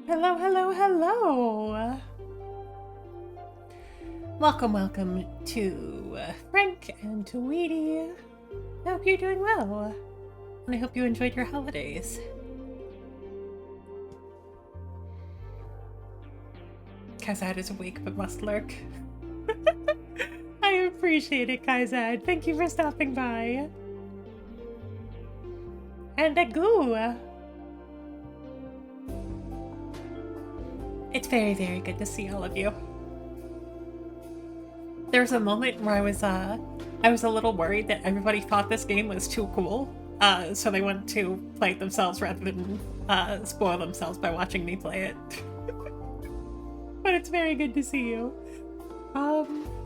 Hello, hello, hello! Welcome to Frank and Tweety. I hope you're doing well, and I hope you enjoyed your holidays. Kaizad is awake but must lurk. I appreciate it, Kaizad. Thank you for stopping by. And Agoo! It's very, very good to see all of you. There was a moment where I was a little worried that everybody thought this game was too cool, so they wanted to play it themselves rather than spoil themselves by watching me play it. But it's very good to see you.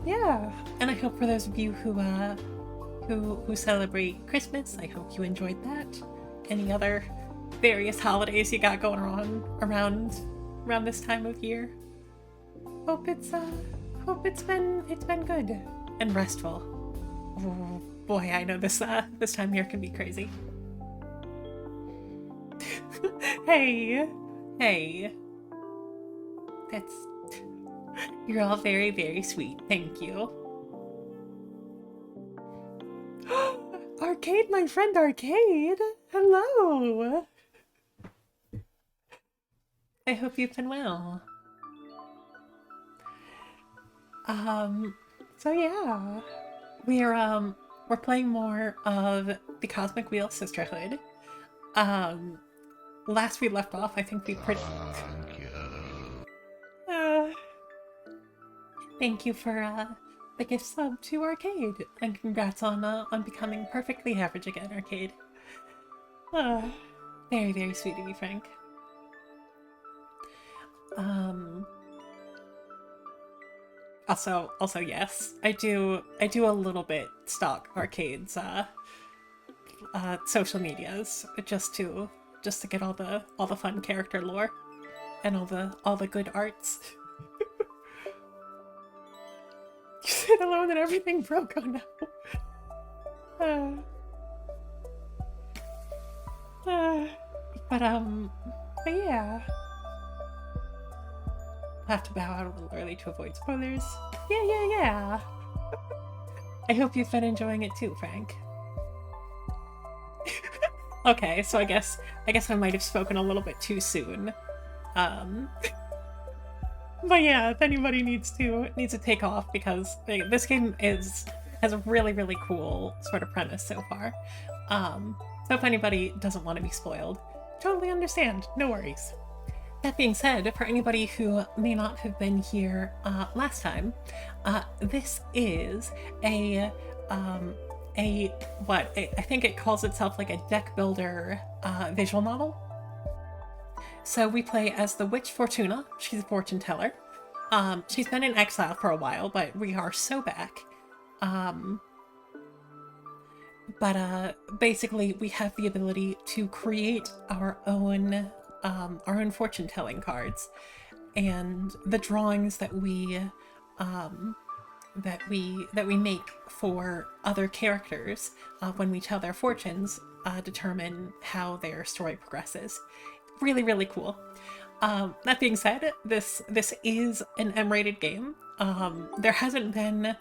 Yeah, and I hope for those of you who celebrate Christmas, I hope you enjoyed that. Any other various holidays you got going on around this time of year? Hope it's been good and restful. Oh boy, I know this time of year can be crazy. Hey, you're all very, very sweet. Thank you. Arcade, my friend Arcade. Hello. I hope you've been well. So yeah, we're playing more of the Cosmic Wheel Sisterhood. Last we left off, I think we pretty. Thank you for the gift sub to Arcade, and congrats on becoming perfectly average again, Arcade. Very, very sweet of you, Frank. Also, yes, I do a little bit stalk Arcade's social medias just to get all the fun character lore and all the good arts. You sit alone and everything broke. Oh no. But yeah. Have to bow out a little early to avoid spoilers. Yeah. I hope you've been enjoying it too, Frank. Okay, so I guess I might have spoken a little bit too soon. But yeah, if anybody needs to take off, because this game has a really, really cool sort of premise so far. So if anybody doesn't want to be spoiled, totally understand. No worries. That being said, for anybody who may not have been here last time, this is I think it calls itself like a deck builder visual novel. So we play as the witch Fortuna. She's a fortune teller. She's been in exile for a while, but we are so back. Basically, we have the ability to create our own fortune telling cards, and the drawings that we make for other characters when we tell their fortunes determine how their story progresses. Really, really cool. That being said, this is an M-rated game. There hasn't been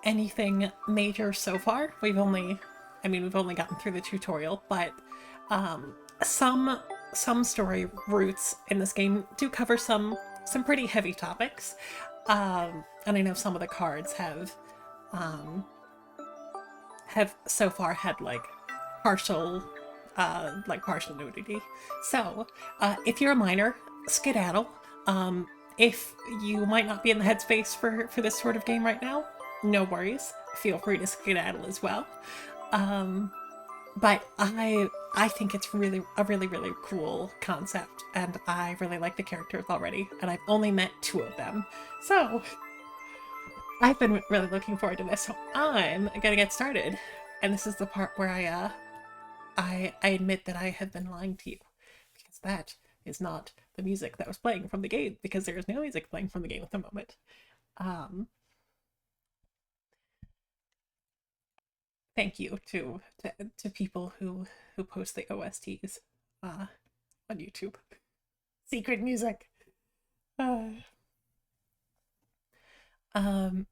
anything major so far. We've only gotten through the tutorial, but some story routes in this game do cover some pretty heavy topics. And I know some of the cards have so far had partial nudity. So if you're a minor, skedaddle. If you might not be in the headspace for this sort of game right now, no worries. Feel free to skedaddle as well. But I think it's a really cool concept, and I really like the characters already, and I've only met 2 of them. So I've been really looking forward to this. So I'm gonna get started, and this is the part where I admit that I have been lying to you, because that is not the music that was playing from the game, because there is no music playing from the game at the moment. Thank you to people who post the OSTs on YouTube. Secret music. Uh, um,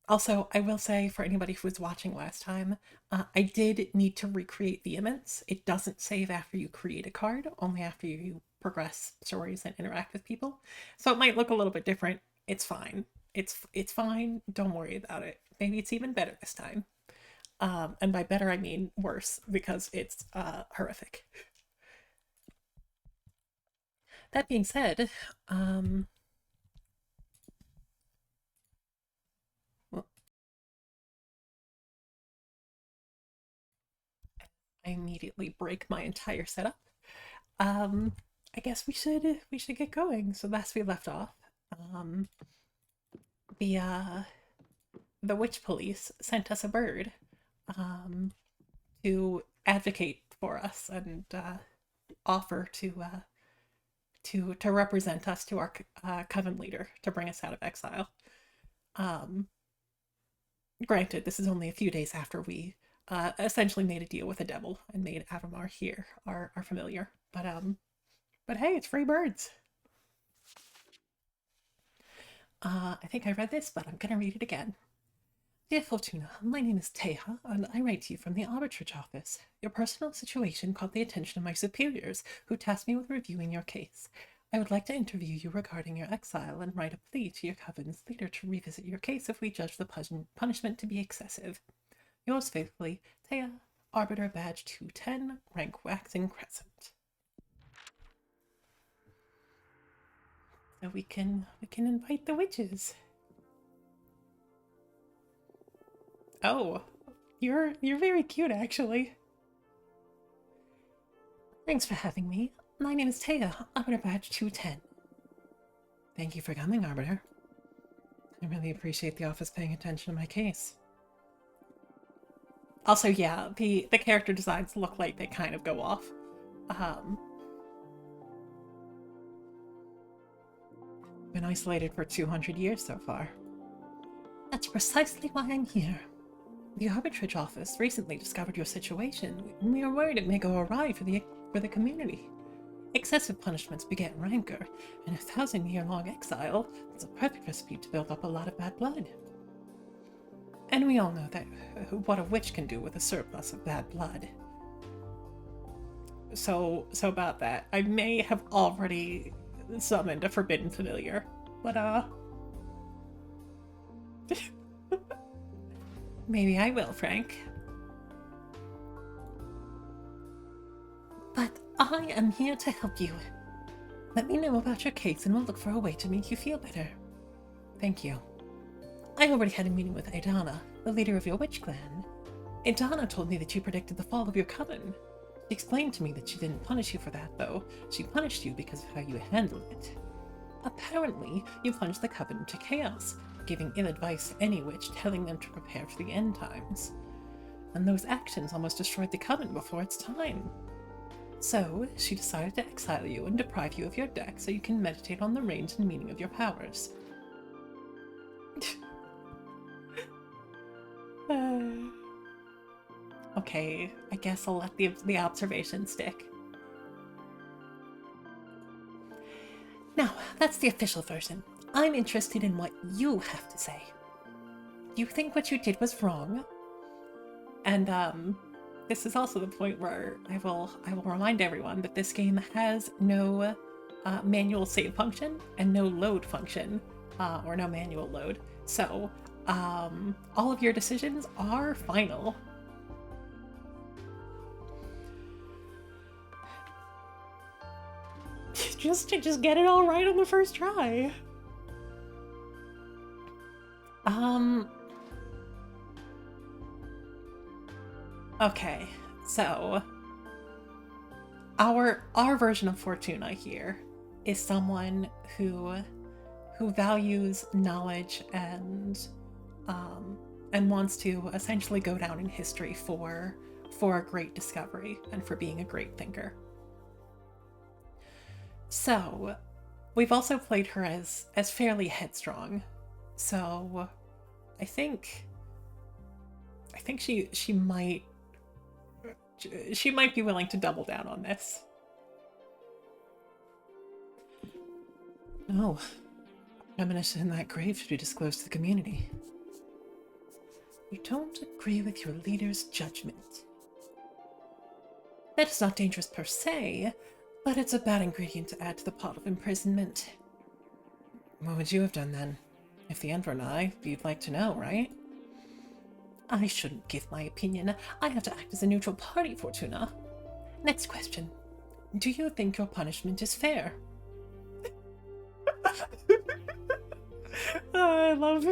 Also, I will say for anybody who was watching last time, I did need to recreate Vehemence. It doesn't save after you create a card, only after you progress stories and interact with people. So it might look a little bit different. It's fine. It's fine. Don't worry about it. Maybe it's even better this time. And by better I mean worse because it's horrific. That being said, well, I immediately break my entire setup. Um, I guess we should get going. So last we left off, um, the uh, the witch police sent us a bird, um, to advocate for us and offer to represent us to our coven leader to bring us out of exile. Um, Granted, this is only a few days after we essentially made a deal with the devil and made Avamar here our familiar. But hey, it's free birds. I think I read this, but I'm gonna read it again. Dear Fortuna, my name is Teja, and I write to you from the arbitrage office. Your personal situation caught the attention of my superiors, who tasked me with reviewing your case. I would like to interview you regarding your exile and write a plea to your coven's leader to revisit your case if we judge the punishment to be excessive. Yours faithfully, Teja, Arbiter Badge 210, rank Waxing Crescent. So we can invite the witches. Oh, you're very cute actually. Thanks for having me. My name is Teja, Arbiter Badge 210. Thank you for coming, Arbiter. I really appreciate the office paying attention to my case. Also, yeah, the character designs look like they kind of go off. Um, been isolated for 200 years so far. That's precisely why I'm here. The arbitrage office recently discovered your situation, and we are worried it may go awry for the community. Excessive punishments beget rancor, and 1,000-year-long exile is a perfect recipe to build up a lot of bad blood. And we all know that what a witch can do with a surplus of bad blood. So about that, I may have already summoned a forbidden familiar, but maybe I will, Frank. But I am here to help you. Let me know about your case and we'll look for a way to make you feel better. Thank you. I already had a meeting with Aidana, the leader of your witch clan. Aidana told me that you predicted the fall of your coven. She explained to me that she didn't punish you for that, though. She punished you because of how you handled it. Apparently, you plunged the coven into chaos, giving ill advice to any witch, telling them to prepare for the end times. And those actions almost destroyed the coven before its time. So, she decided to exile you and deprive you of your deck so you can meditate on the range and meaning of your powers. Okay, I guess I'll let the observation stick. Now, that's the official version. I'm interested in what you have to say. Do you think what you did was wrong? And this is also the point where I will remind everyone that this game has no manual save function and no load function, or no manual load. So all of your decisions are final. just get it all right on the first try. Okay, so our version of Fortuna here is someone who values knowledge and wants to essentially go down in history for a great discovery and for being a great thinker. So we've also played her as fairly headstrong. So I think she might be willing to double down on this. No. Premonition in that grave should be disclosed to the community. You don't agree with your leader's judgment. That is not dangerous per se, but it's a bad ingredient to add to the pot of imprisonment. What would you have done then? If the Emperor and I, you'd like to know, right? I shouldn't give my opinion. I have to act as a neutral party, Fortuna. Next question. Do you think your punishment is fair? I love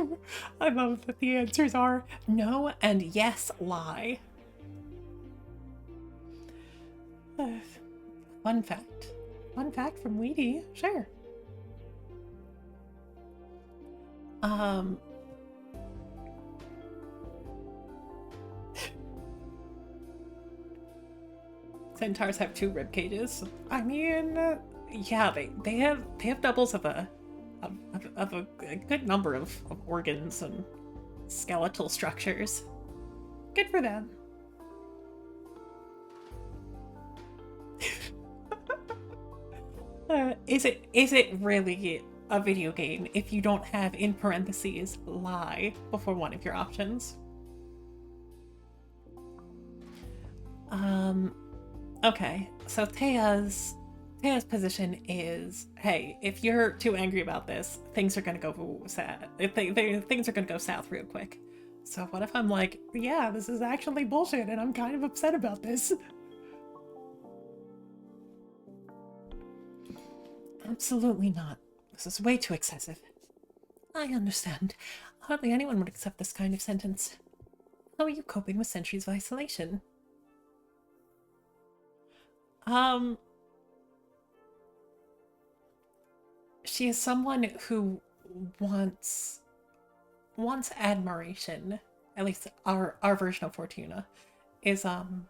that the answers are no and yes, lie. Fun fact. Fun fact from Weedy. Sure. Centaurs have 2 rib cages. I mean, yeah, they have doubles of a good number of organs and skeletal structures. Good for them. Is it really a video game if you don't have in parentheses lie before one of your options? Okay, so Thea's position is, hey, if you're too angry about this, things are gonna go sad. Things are gonna go south real quick. So what if I'm like, yeah, this is actually bullshit and I'm kind of upset about this? Absolutely not. This is way too excessive. I understand. Hardly anyone would accept this kind of sentence. How are you coping with centuries of isolation? She is someone who wants admiration. At least our version of Fortuna is someone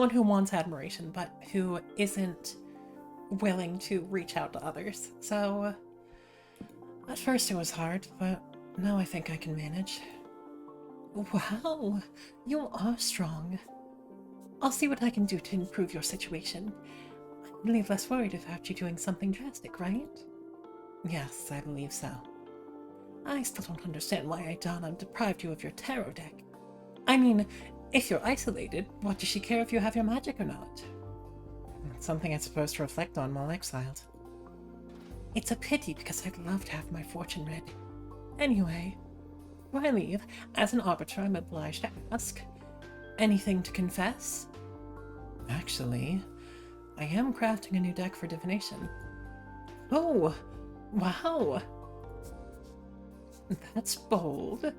who wants admiration but who isn't willing to reach out to others. So at first it was hard, but now I think I can manage. Wow, you are strong. I'll see what I can do to improve your situation. I believe less worried about you doing something drastic, right? Yes, I believe so. I still don't understand why Idana deprived you of your tarot deck. I mean, if you're isolated, what does she care if you have your magic or not? It's something I'm supposed to reflect on while exiled. It's a pity because I'd love to have my fortune read. Anyway, before I leave, as an arbiter I'm obliged to ask, anything to confess? Actually, I am crafting a new deck for divination. Oh, wow. That's bold.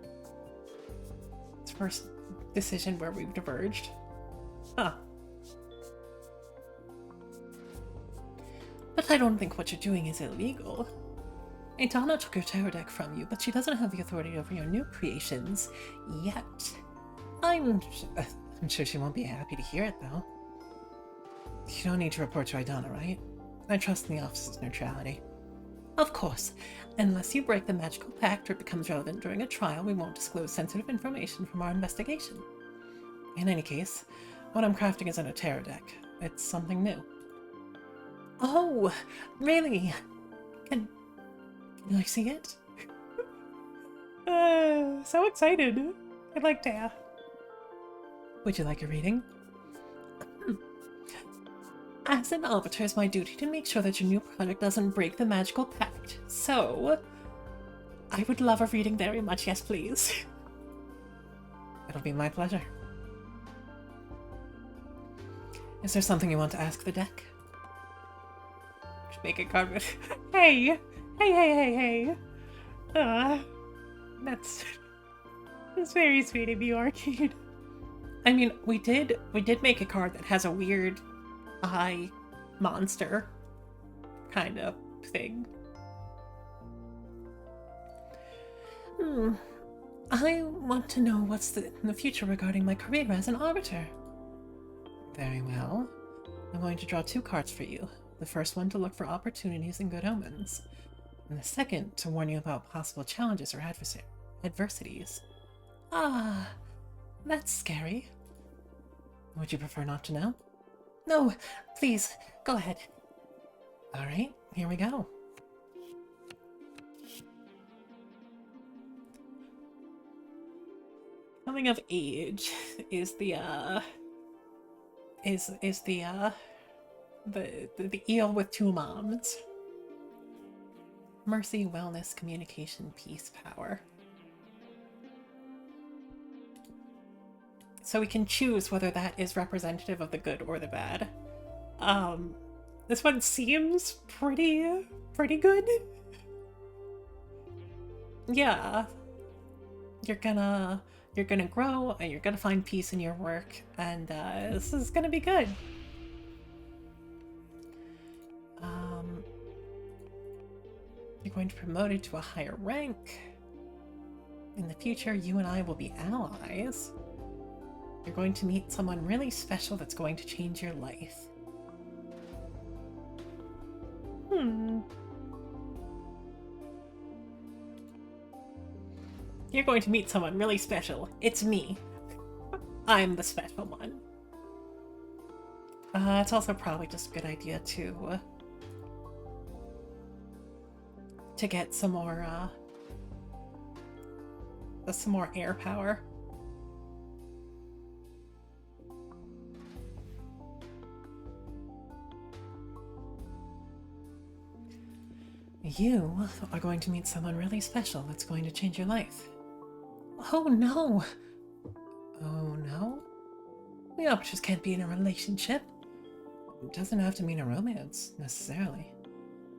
It's first decision where we've diverged. Huh. But I don't think what you're doing is illegal. Idana took your tarot deck from you, but she doesn't have the authority over your new creations yet. I'm sure she won't be happy to hear it, though. You don't need to report to Idana, right? I trust in the office's neutrality. Of course. Unless you break the magical pact or it becomes relevant during a trial, we won't disclose sensitive information from our investigation. In any case, what I'm crafting isn't a tarot deck. It's something new. Oh, really? Can I see it? So excited. I'd like to. Would you like a reading? As an arbiter, it's my duty to make sure that your new product doesn't break the magical pact. So, I would love a reading very much, yes please. It'll be my pleasure. Is there something you want to ask the deck? Should make a card with hey! That's very sweet of you, Arcade. I mean, we did make a card that has a weird eye monster kind of thing. I want to know what's in the future regarding my career as an arbiter. Very well. I'm going to draw 2 cards for you. The first one to look for opportunities and good omens, and the second to warn you about possible challenges or adversities. Ah, that's scary. Would you prefer not to know? No, please, go ahead. Alright, here we go. Coming of age is the the eel with two moms. Mercy, wellness, communication, peace, power. So we can choose whether that is representative of the good or the bad. This one seems pretty good. Yeah. You're gonna grow and you're gonna find peace in your work, and this is gonna be good. You're going to be promoted to a higher rank. In the future, you and I will be allies. You're going to meet someone really special that's going to change your life. You're going to meet someone really special. It's me. I'm the special one. It's also probably just a good idea to get some more air power. You are going to meet someone really special that's going to change your life. Oh no! Oh no? We arbiters can't be in a relationship. It doesn't have to mean a romance, necessarily.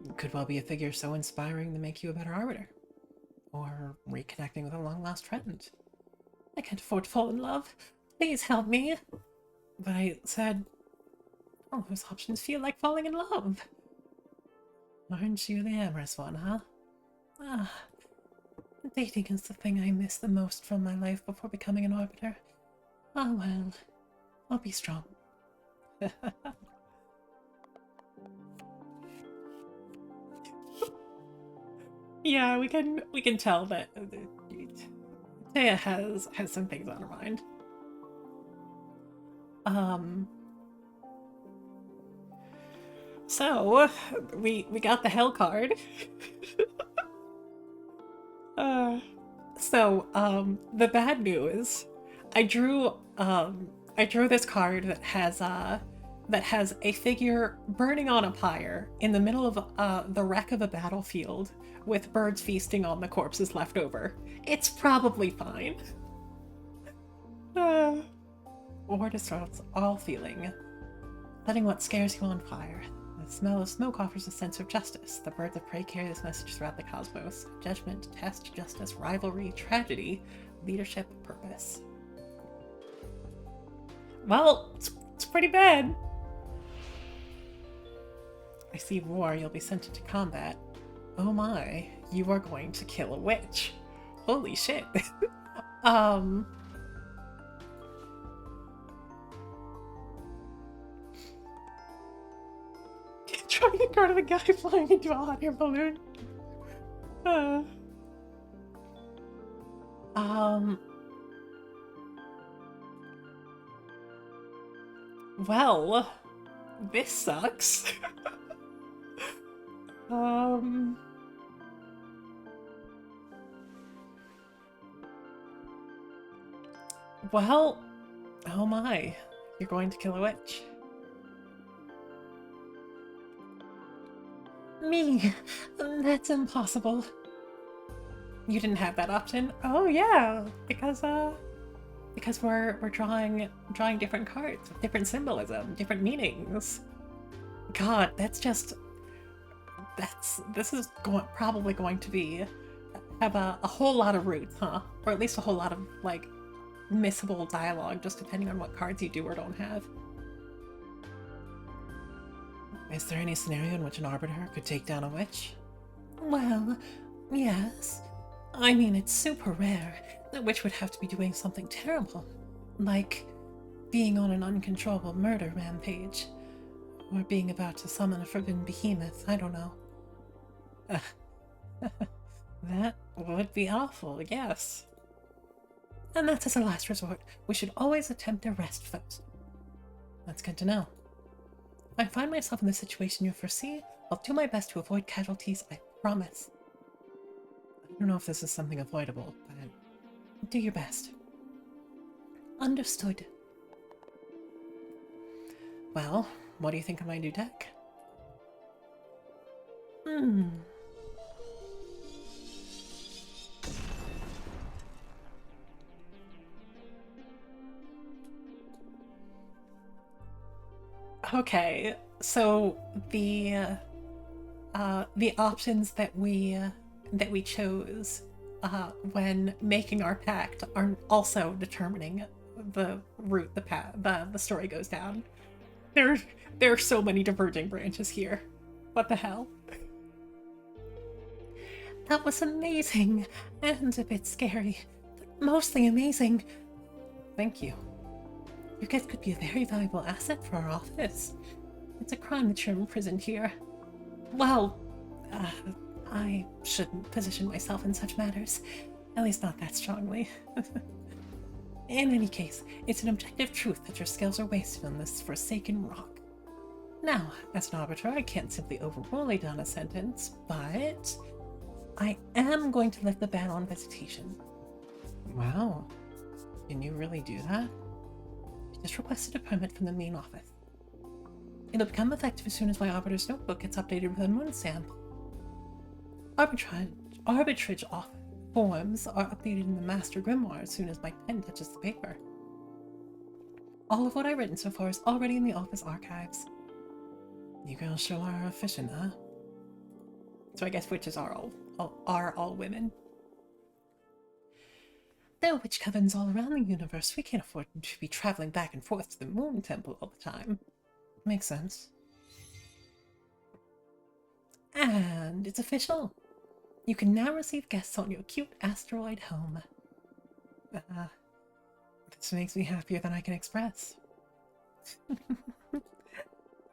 It could well be a figure so inspiring to make you a better arbiter. Or reconnecting with a long-lost friend. I can't afford to fall in love. Please help me. But I said, all those options feel like falling in love. Aren't you the amorous one, huh? Ah, dating is the thing I miss the most from my life before becoming an arbiter. Ah, well, I'll be strong. Yeah, we can tell that Taya has some things on her mind. So we got the hell card. The bad news, I drew this card that has a figure burning on a pyre in the middle of the wreck of a battlefield with birds feasting on the corpses left over. It's probably fine. War disrupts all feeling, letting what scares you on fire. The smell of smoke offers a sense of justice. The birds of prey carry this message throughout the cosmos. Judgment, test, justice, rivalry, tragedy, leadership, purpose. Well, it's pretty bad. I see war, you'll be sent into combat. Oh my, you are going to kill a witch. Holy shit. Trying to go to the guy flying into a hot air balloon. Well, this sucks. Well, oh my, you're going to kill a witch. Me? That's impossible. You didn't have that option? Oh yeah, because we're drawing different cards with different symbolism, different meanings. God, this is probably going to have a whole lot of roots, huh? Or at least a whole lot of like missable dialogue, just depending on what cards you do or don't have. Is there any scenario in which an arbiter could take down a witch? Well, yes. I mean, it's super rare. The witch would have to be doing something terrible. Like being on an uncontrollable murder rampage. Or being about to summon a forbidden behemoth, I don't know. That would be awful, yes. And that's as a last resort. We should always attempt to rest first. That's good to know. If I find myself in the situation you foresee, I'll do my best to avoid casualties, I promise. I don't know if this is something avoidable, but do your best. Understood. Well, what do you think of my new deck? Okay, so the options that we chose when making our pact are also determining the route the story goes down. There are so many diverging branches here. What the hell? That was amazing and a bit scary, but mostly amazing. Thank you. Your gift could be a very valuable asset for our office. It's a crime that you're imprisoned here. Well, I shouldn't position myself in such matters. At least not that strongly. In any case, it's an objective truth that your skills are wasted on this forsaken rock. Now, as an arbiter, I can't simply overrule a Donna sentence, but I am going to lift the ban on visitation. Wow. Can you really do that? I just requested a permit from the main office. It'll become effective as soon as my arbiter's notebook gets updated with a moon stamp. Arbitrage forms are updated in the Master Grimoire as soon as my pen touches the paper. All of what I've written so far is already in the office archives. You girls sure are efficient, huh? So I guess witches are all women. There are witch covens all around the universe. We can't afford to be traveling back and forth to the Moon Temple all the time. Makes sense. And it's official. You can now receive guests on your cute asteroid home. This makes me happier than I can express.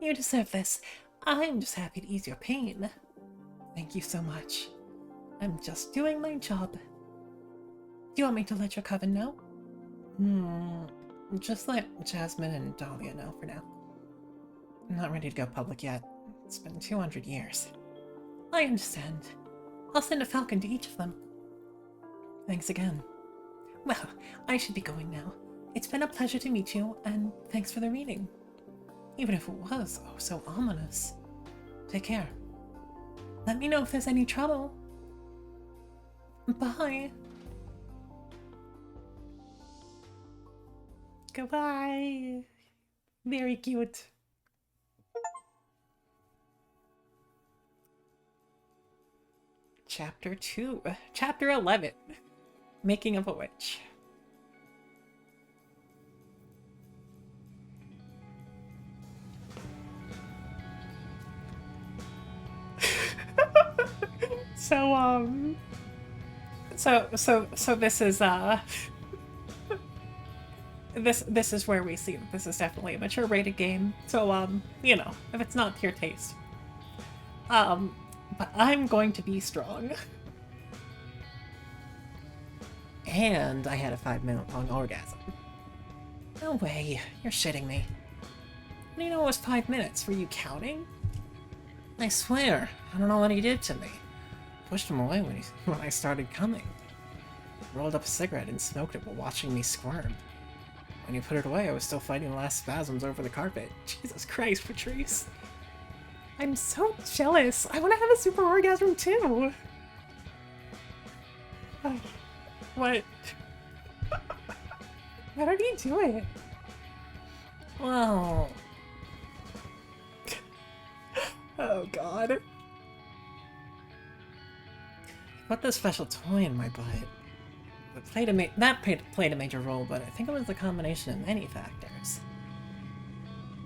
You deserve this. I'm just happy to ease your pain. Thank you so much. I'm just doing my job. Do you want me to let your coven know? Just let Jasmine and Dahlia know for now. I'm not ready to go public yet. It's been 200 years. I understand. I'll send a falcon to each of them. Thanks again. Well, I should be going now. It's been a pleasure to meet you, and thanks for the reading. Even if it was so ominous. Take care. Let me know if there's any trouble. Bye. Goodbye. Very cute. Chapter 2. Chapter 11. Making of a Witch. So this is this is where we see that this is definitely a mature rated game. So you know, if it's not to your taste. But I'm going to be strong. And I had a 5-minute long orgasm. No way, you're shitting me. How do you know it was 5 minutes? Were you counting? I swear, I don't know what he did to me. Pushed him away when I started coming. Rolled up a cigarette and smoked it while watching me squirm. When he put it away, I was still fighting the last spasms over the carpet. Jesus Christ, Patrice. I'm so jealous. I want to have a super orgasm too. What? How did you do it? Well... Oh god. Put this special toy in my butt. That played a major role, but I think it was the combination of many factors.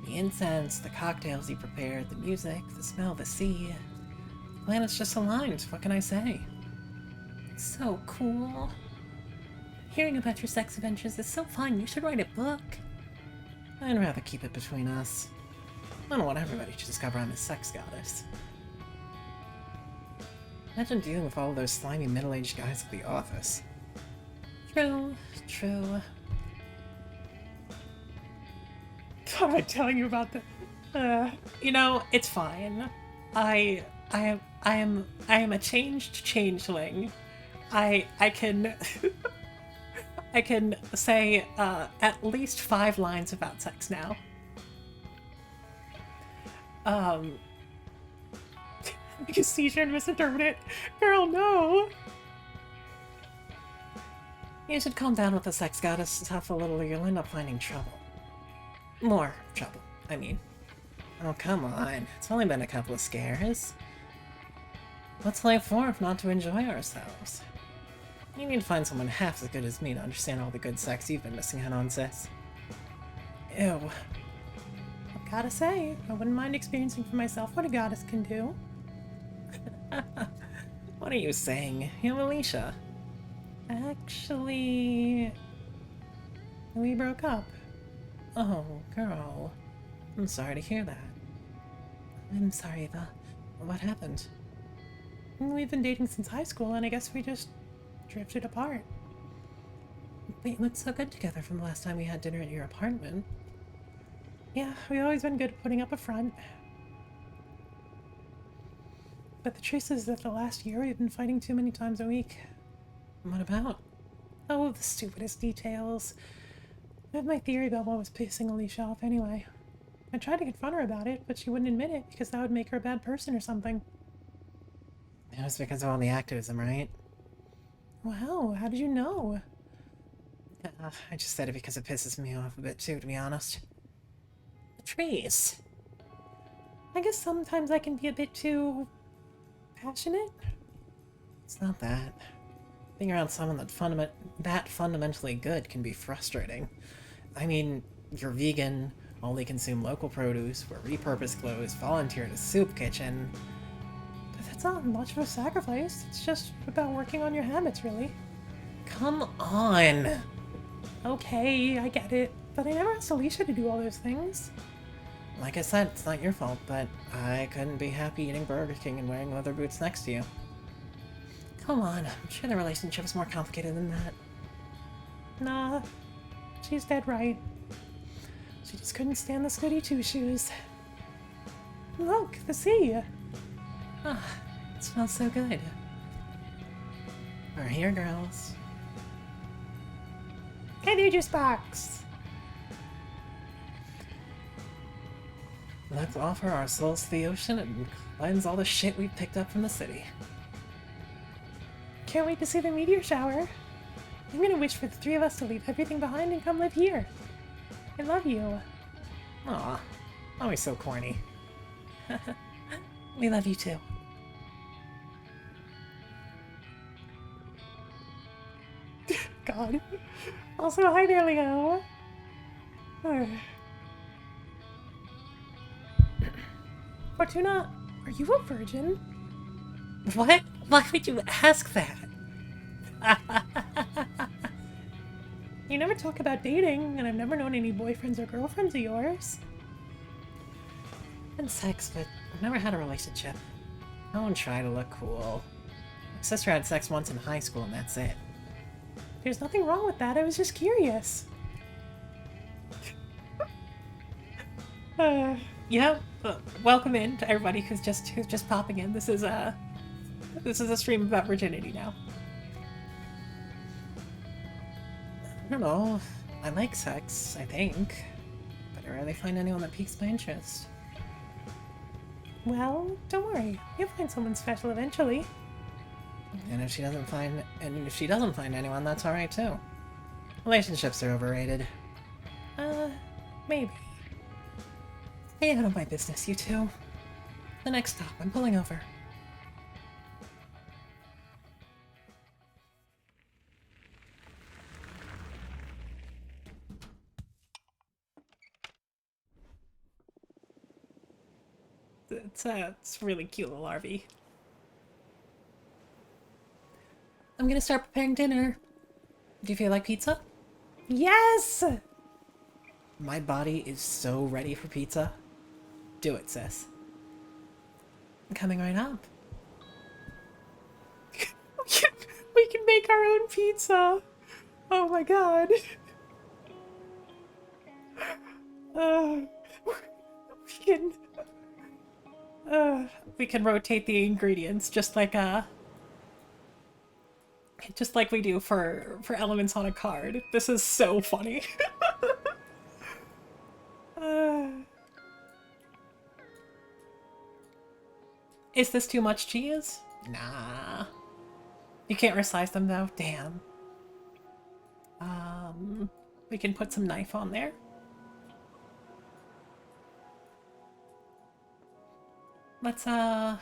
The incense, the cocktails he prepared, the music, the smell of the sea. The planets just aligned, what can I say? So cool. Hearing about your sex adventures is so fun, you should write a book. I'd rather keep it between us. I don't want everybody to discover I'm a sex goddess. Imagine dealing with all those slimy middle-aged guys at the office. True, true. God, am I telling you about that? You know, it's fine. I am a changed changeling. I can I can say at least 5 lines about sex now. Um, because seizure and misinterpret it. Girl, no. You should calm down with the sex goddess stuff a little or you'll end up finding trouble. More trouble, I mean. Oh, come on. It's only been a couple of scares. What's life for if not to enjoy ourselves? You need to find someone half as good as me to understand all the good sex you've been missing out on, sis. Ew. I've gotta say, I wouldn't mind experiencing for myself what a goddess can do. What are you saying? You Alicia? Actually... we broke up. Oh, girl. I'm sorry to hear that. I'm sorry, what happened? We've been dating since high school, and I guess we just drifted apart. We looked so good together from the last time we had dinner at your apartment. Yeah, we've always been good at putting up a front. But the truth is that the last year we've been fighting too many times a week. What about? Oh, the stupidest details. I have my theory about what was pissing Alicia off anyway. I tried to confront her about it, but she wouldn't admit it because that would make her a bad person or something. It was because of all the activism, right? Wow, how did you know? I just said it because it pisses me off a bit too, to be honest. The trees. I guess sometimes I can be a bit too... passionate? It's not that. Being around someone that fundamentally good can be frustrating. I mean, you're vegan, only consume local produce, wear repurposed clothes, volunteer at a soup kitchen. But that's not much of a sacrifice. It's just about working on your habits, really. Come on! Okay, I get it. But I never asked Alicia to do all those things. Like I said, it's not your fault, but I couldn't be happy eating Burger King and wearing leather boots next to you. Come on, I'm sure the relationship is more complicated than that. Nah, she's dead right. She just couldn't stand the goody two-shoes. Look, the sea! Ah, it smells so good. We're here, girls. Candy juice box! Let's offer our souls to the ocean and cleanse all the shit we've picked up from the city. Can't wait to see the meteor shower. I'm gonna wish for the three of us to leave everything behind and come live here. I love you. Aw, always so corny. We love you too. God. Also, hi there, Leo. Fortuna, are you a virgin? What? Why would you ask that? You never talk about dating, and I've never known any boyfriends or girlfriends of yours. And sex, but I've never had a relationship. I don't try to look cool. My sister had sex once in high school, and that's it. There's nothing wrong with that, I was just curious. Welcome in to everybody who's just popping in. This is a stream about virginity now. I don't know. I like sex, I think. But I rarely find anyone that piques my interest. Well, don't worry. You'll find someone special eventually. And if she doesn't find anyone, that's alright too. Relationships are overrated. Maybe. Stay out of my business, you two. The next stop, I'm pulling over. It's a really cute little RV. I'm gonna start preparing dinner. Do you feel like pizza? Yes! My body is so ready for pizza. Do it, sis. I'm coming right up. We can make our own pizza. Oh my god. We can... We can rotate the ingredients just like we do for elements on a card. This is so funny. uh, is this too much cheese? Nah. You can't resize them though. Damn. We can put some knife on there. Let's go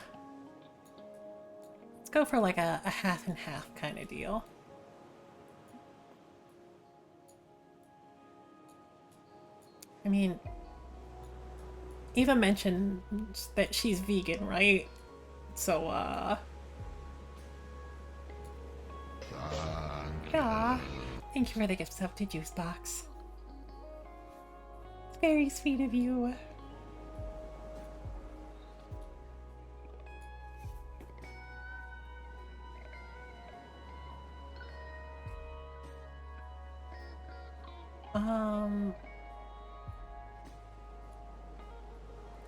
for like a half and half kind of deal. I mean, Eva mentioned that she's vegan, right? So, yeah. Thank you for the gift sub to Juice Box. It's very sweet of you.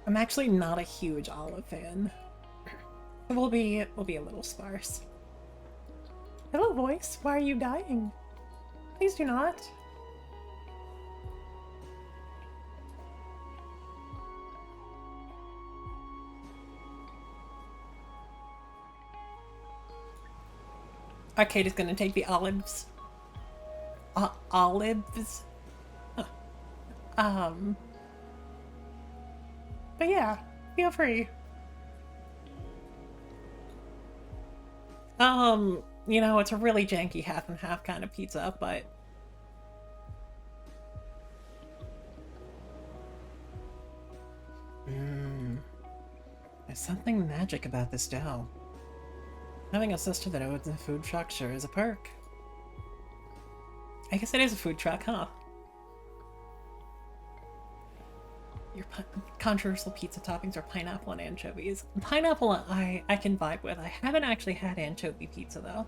I'm actually not a huge olive fan. We'll be a little sparse. Hello, voice. Why are you dying? Please do not. Arcade is gonna take the olives. Olives? Huh. But yeah, feel free. You know, it's a really janky half and half kind of pizza, but there's something magic about this dough. Having a sister that owns a food truck sure is a perk. I guess it is a food truck, huh? Your controversial pizza toppings are pineapple and anchovies. Pineapple I can vibe with. I haven't actually had anchovy pizza though.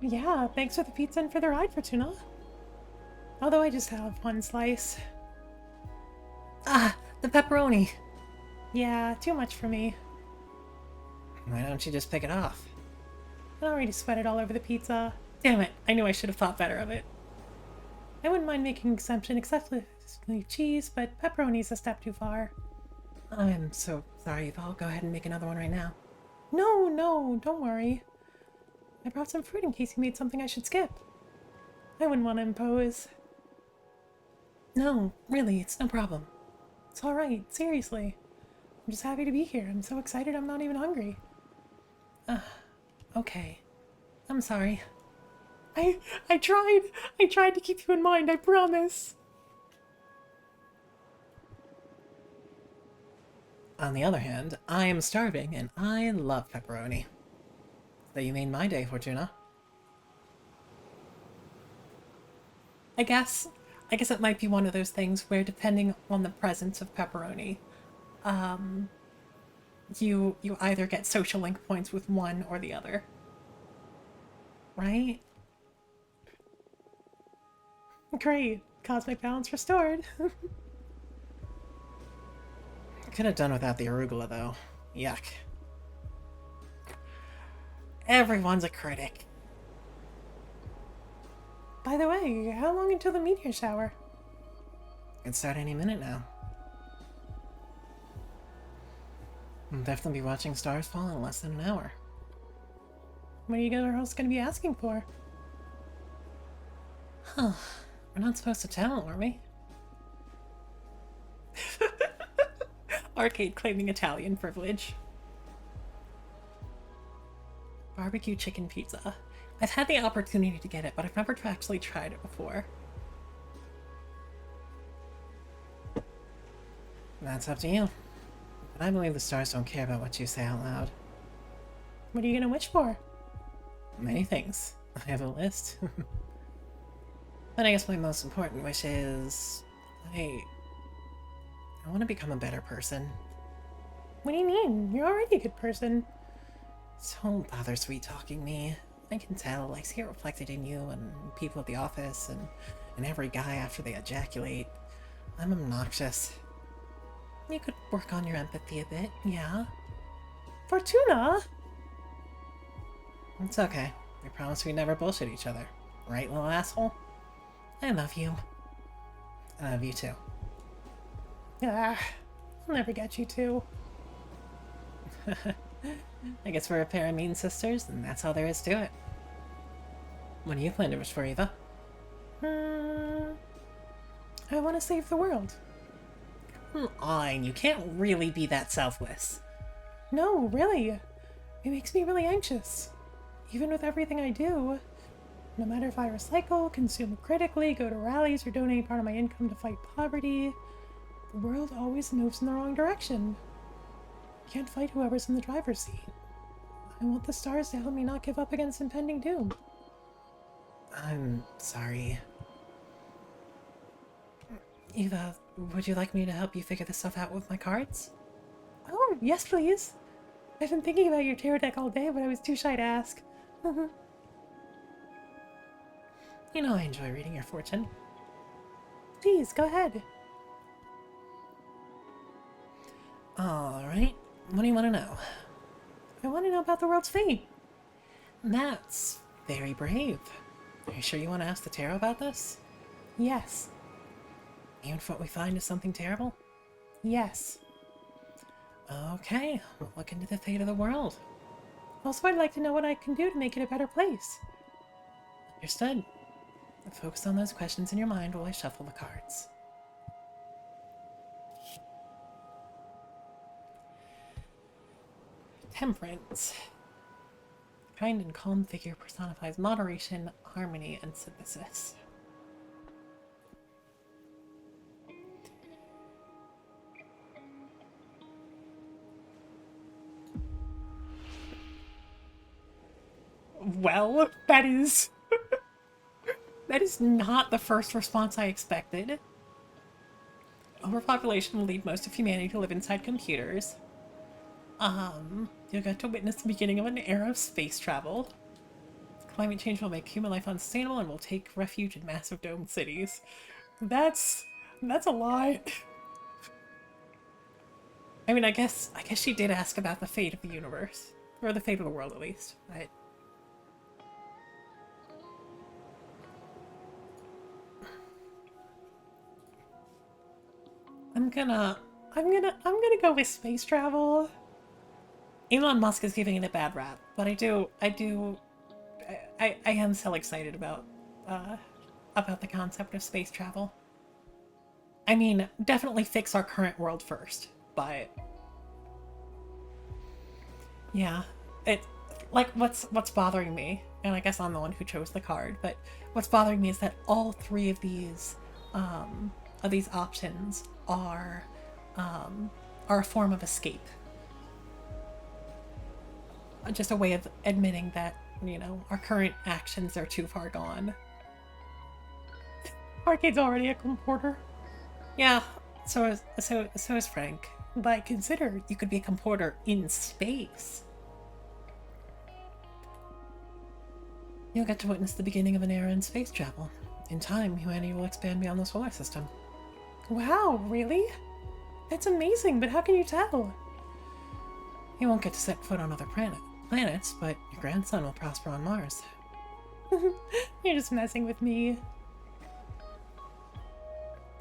Yeah, thanks for the pizza and for the ride, Fortuna. Although I just have one slice. Ah, the pepperoni. Yeah, too much for me. Why don't you just pick it off? I already sweated all over the pizza. Damn it, I knew I should have thought better of it. I wouldn't mind making an exemption except with cheese, but pepperoni's a step too far. I'm so sorry, I'll go ahead and make another one right now. No, don't worry. I brought some fruit in case you made something I should skip. I wouldn't want to impose. No, really, it's no problem. It's alright, seriously. I'm just happy to be here. I'm so excited I'm not even hungry. Okay. I'm sorry. I tried to keep you in mind, I promise. On the other hand, I am starving and I love pepperoni. So you made my day, Fortuna. I guess it might be one of those things where depending on the presence of pepperoni, you either get social link points with one or the other. Right? Great. Cosmic balance restored. Could have done without the arugula, though. Yuck. Everyone's a critic. By the way, how long until the meteor shower? Can start any minute now. I'll definitely be watching stars fall in less than an hour. What are you girls going to be asking for? Huh. We're not supposed to tell, are we? Arcade claiming Italian privilege. Barbecue chicken pizza. I've had the opportunity to get it, but I've never actually tried it before. That's up to you. But I believe the stars don't care about what you say out loud. What are you going to wish for? Many things. I have a list. But I guess my most important wish is... I want to become a better person. What do you mean? You're already a good person. Don't bother sweet-talking me. I can tell. I see it reflected in you and people at the office and and every guy after they ejaculate. I'm obnoxious. You could work on your empathy a bit, yeah. Fortuna! It's okay. I promise we never bullshit each other. Right, little asshole? I love you. I love you too. Ah, I'll never get you to. I guess we're a pair of mean sisters, and that's all there is to it. What do you plan to wish for, Eva? I want to save the world. Come on, you can't really be that selfless. No, really. It makes me really anxious. Even with everything I do. No matter if I recycle, consume critically, go to rallies, or donate part of my income to fight poverty, the world always moves in the wrong direction. Can't fight whoever's in the driver's seat. I want the stars to help me not give up against impending doom. I'm sorry. Eva, would you like me to help you figure this stuff out with my cards? Oh, yes, please. I've been thinking about your tarot deck all day, but I was too shy to ask. You know I enjoy reading your fortune. Please, go ahead. Alright, what do you want to know? I want to know about the world's fate. That's very brave. Are you sure you want to ask the tarot about this? Yes. Even if what we find is something terrible? Yes. Okay, we'll look into the fate of the world. Also, I'd like to know what I can do to make it a better place. Understood. Focus on those questions in your mind while I shuffle the cards. Temperance. Kind and calm figure personifies moderation, harmony, and synthesis. Well, that is... that is not the first response I expected. Overpopulation will lead most of humanity to live inside computers. You'll get to witness the beginning of an era of space travel. Climate change will make human life unsustainable and will take refuge in massive domed cities. That's a lot. I mean, I guess she did ask about the fate of the universe. Or the fate of the world, at least. But... I'm gonna go with space travel. Elon Musk is giving it a bad rap, but I am so excited about the concept of space travel. I mean, definitely fix our current world first, but yeah, what's bothering me, and I guess I'm the one who chose the card, but what's bothering me is that all three of these options are a form of escape. Just a way of admitting that, you know, our current actions are too far gone. Arcade's already a comporter. Yeah, so is Frank. But consider, You could be a comporter in space. You'll get to witness the beginning of an era in space travel. In time, humanity will expand beyond the solar system. wow, really? That's amazing, but how can you tell? You won't get to set foot on other planets, but your grandson will prosper on Mars. You're just messing with me.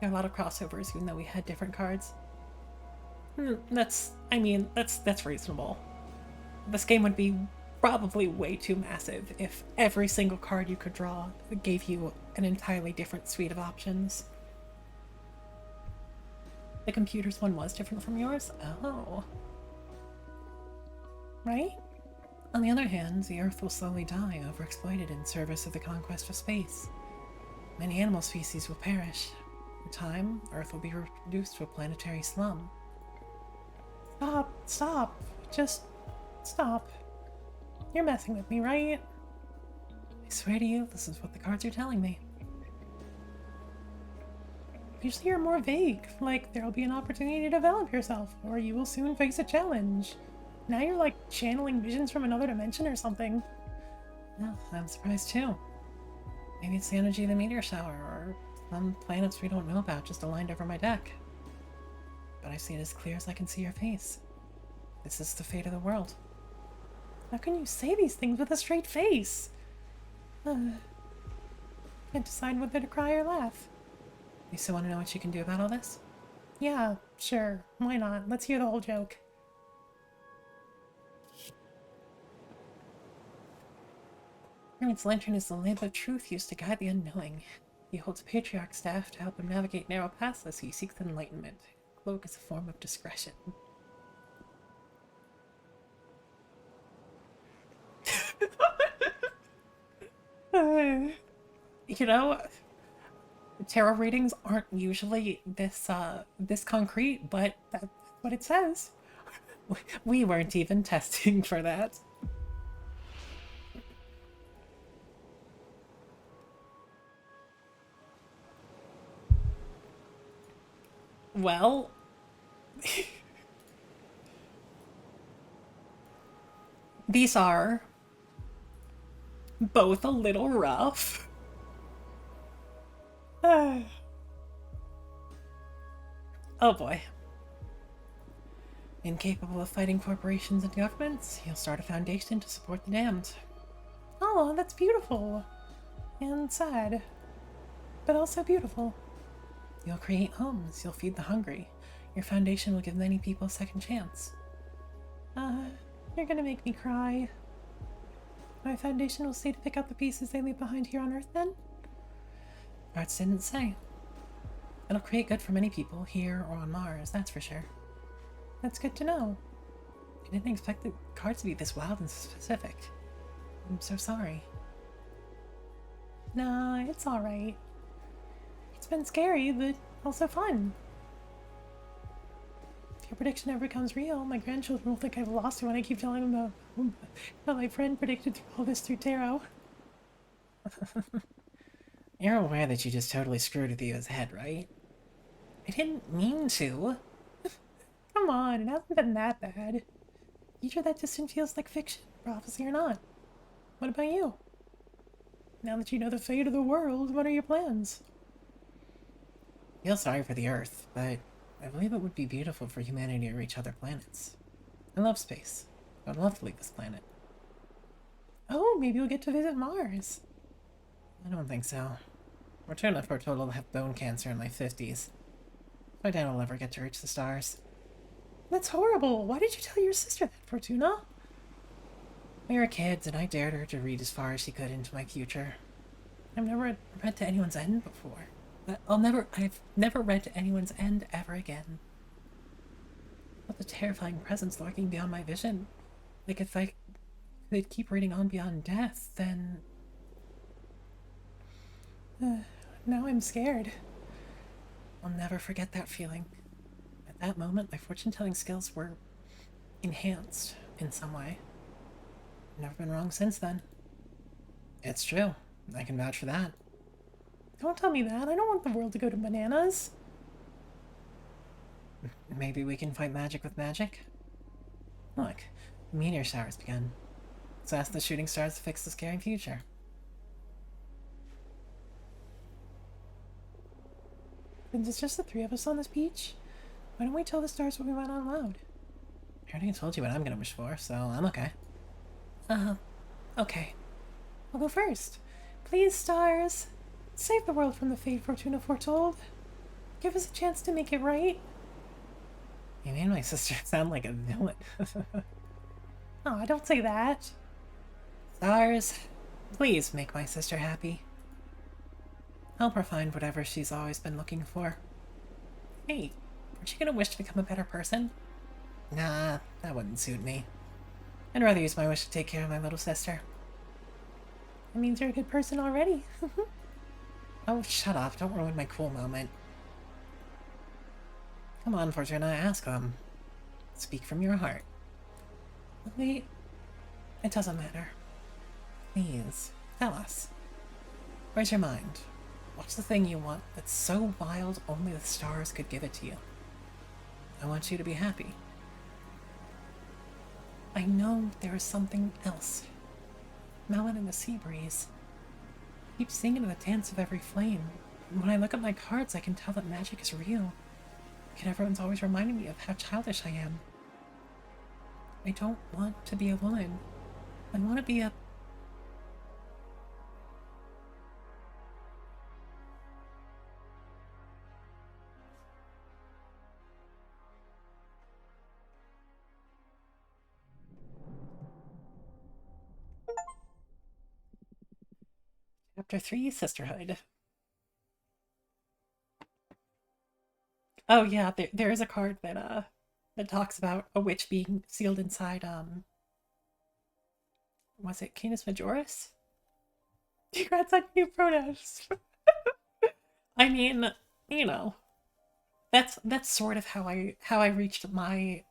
There are a lot of crossovers, even though we had different cards. That's reasonable. This game would be probably way too massive if every single card you could draw gave you an entirely different suite of options. The computer's one was different from yours? Oh. Right? On the other hand, the Earth will slowly die, overexploited in service of the conquest of space. Many animal species will perish. In time, Earth will be reduced to a planetary slum. Stop. Just stop. You're messing with me, right? I swear to you, this is what the cards are telling me. Usually you're more vague, like there'll be an opportunity to develop yourself, or you will soon face a challenge. Now you're like channeling visions from another dimension or something. Well, I'm surprised too. Maybe it's the energy of the meteor shower, or Some planets we don't know about just aligned over my deck. But I see it as clear as I can see your face. This is the fate of the world. How can you say these things with a straight face? Can't decide whether to cry or laugh. You still want to know what you can do about all this? Yeah, sure. Why not? Let's hear the whole joke. Its lantern is the lamp of truth used to guide the unknowing. He holds a patriarch's staff to help him navigate narrow paths as he seeks enlightenment. Cloak is a form of discretion. You know, tarot readings aren't usually this concrete, but that's what it says. We weren't even testing for that. Well, these are both a little rough. Oh boy. Incapable of fighting corporations and governments, he'll start a foundation to support the damned. Oh, that's beautiful. And sad. But also beautiful. You'll create homes, you'll feed the hungry. Your foundation will give many people a second chance. You're gonna make me cry. My foundation will stay to pick up the pieces they leave behind here on Earth, then? Arts didn't say. It'll create good for many people, here or on Mars, that's for sure. That's good to know. I didn't expect the cards to be this wild and specific. I'm so sorry. Nah, it's alright. It's been scary, but also fun. If your prediction ever becomes real, my grandchildren will think I've lost it when I keep telling them about how my friend predicted all this through tarot. You're aware that you just totally screwed with Eva's head, right? I didn't mean to. Come on, it hasn't been that bad. Future that distant feels like fiction, prophecy or not. What about you? Now that you know the fate of the world, what are your plans? I feel sorry for the Earth, but I believe it would be beautiful for humanity to reach other planets. I love space. I would love to leave this planet. Oh, maybe you'll get to visit Mars. I don't think so. Fortuna foretold I'll have bone cancer in my 50s. I doubt I'll ever get to reach the stars. That's horrible. Why did you tell your sister that, Fortuna? We were kids, and I dared her to read as far as she could into my future. I've never read to anyone's end before. I've never read to anyone's end ever again. But the terrifying presence lurking beyond my vision. Like if I could keep reading on beyond death, then... Now I'm scared. I'll never forget that feeling. At that moment, my fortune-telling skills were enhanced in some way. Never been wrong since then. It's true. I can vouch for that. Don't tell me that. I don't want the world to go to bananas. Maybe we can fight magic with magic? Look, meteor showers begun. So ask the shooting stars to fix the scary future. Since it's just the three of us on this beach, why don't we tell the stars what we want out loud? I already told you what I'm gonna wish for, so I'm okay. Okay. I'll go first. Please, stars, save the world from the fate Fortuna foretold. Give us a chance to make it right. You made my sister sound like a villain. Aw, don't say that. Stars, please make my sister happy. Help her find whatever she's always been looking for. Hey, aren't you gonna wish to become a better person? Nah, that wouldn't suit me. I'd rather use my wish to take care of my little sister. That means you're a good person already. Oh, shut up. Don't ruin my cool moment. Come on, Fortuna, ask them. Speak from your heart. Wait, It doesn't matter. Please, tell us. Where's your mind? What's the thing you want that's so wild only the stars could give it to you? I want you to be happy. I know there is something else. Melon in the sea breeze. Keep singing in the dance of every flame. When I look at my cards, I can tell that magic is real. Yet everyone's always reminding me of how childish I am. I don't want to be a woman. I want to be a... Chapter 3, Sisterhood. Oh yeah, there is a card that talks about a witch being sealed inside was it Canis Majoris? Congrats on new pronouns. I mean, you know, that's sort of how I reached my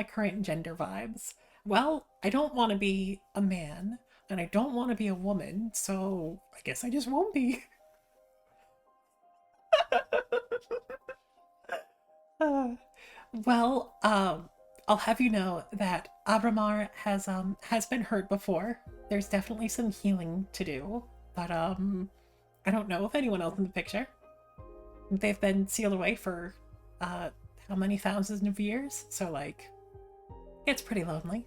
current gender vibes. Well, I don't want to be a man and I don't want to be a woman, so I guess I just won't be. Uh, well, I'll have you know that Abramar has been hurt before. There's definitely some healing to do, but I don't know if anyone else in the picture. They've been sealed away for how many thousands of years? So like, it's pretty lonely.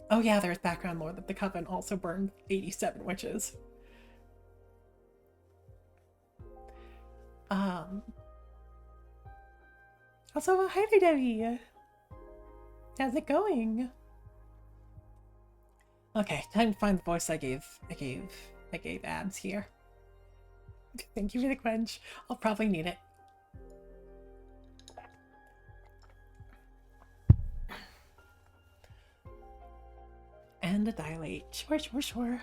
Oh yeah, there's background lore that the Coven also burned 87 witches. Um. Also, hi there, Debbie. How's it going? Okay, time to find the voice I gave Abs here. Thank you for the quench. I'll probably need it. And a dilate. Sure.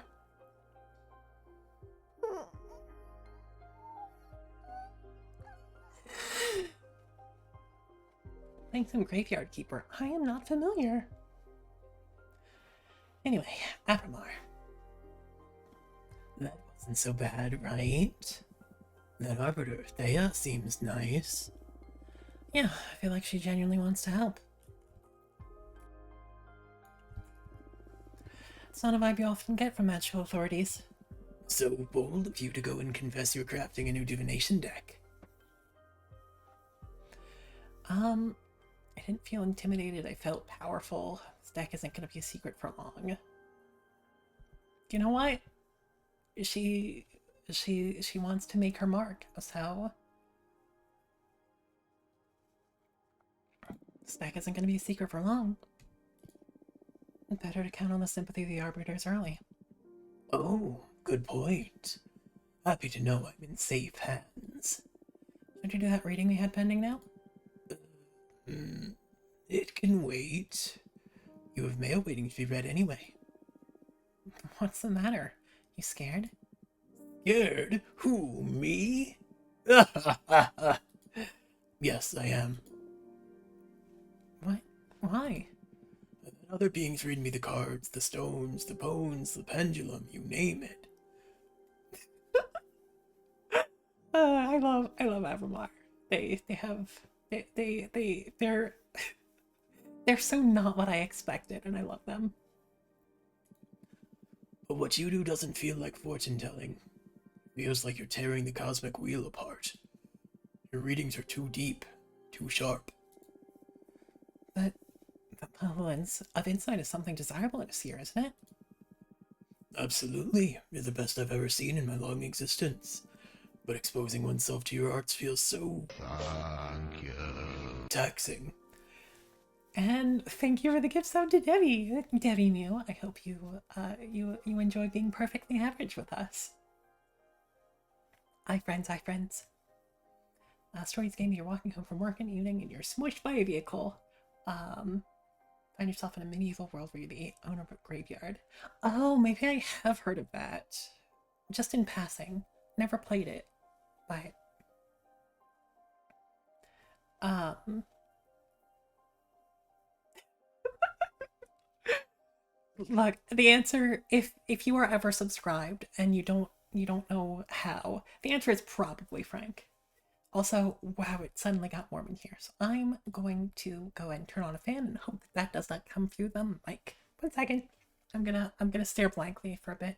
Thanks, some Graveyard Keeper. I am not familiar. Anyway, Abramar. That wasn't so bad, right? That Arbiter Thea seems nice. Yeah, I feel like she genuinely wants to help. It's not a vibe you often get from magical authorities. So bold of you to go and confess you're crafting a new divination deck. I didn't feel intimidated, I felt powerful. This deck isn't gonna be a secret for long. You know what? She wants to make her mark, so this deck isn't gonna be a secret for long. Better to count on the sympathy of the Arbiters early. Oh, good point. Happy to know I'm in safe hands. Should you do that reading we had pending now? It can wait. You have mail waiting to be read anyway. What's the matter? You scared? Scared? Who, me? Yes, I am. What? Why? Other beings read me the cards, the stones, the bones, the pendulum, you name it. I love Avramar. They're so not what I expected, and I love them. But what you do doesn't feel like fortune telling. It feels like you're tearing the cosmic wheel apart. Your readings are too deep, too sharp. But the prevalence of insight is something desirable in a seer, isn't it? Absolutely. You're the best I've ever seen in my long existence. But exposing oneself to your arts feels so... Thank you. taxing. And thank you for the gift sub to Debbie. Debbie Mew, I hope you enjoy being perfectly average with us. Hi friends. Stories game, you're walking home from work in the evening and you're smushed by a vehicle. Find yourself in a medieval world where you're the owner of a graveyard. Oh, maybe I have heard of that. Just in passing. Never played it. But look, the answer, if you are ever subscribed and you don't know how, the answer is probably Frank. Also, wow, it suddenly got warm in here, so I'm going to go and turn on a fan and hope that does not come through the mic. 1 second. I'm gonna stare blankly for a bit.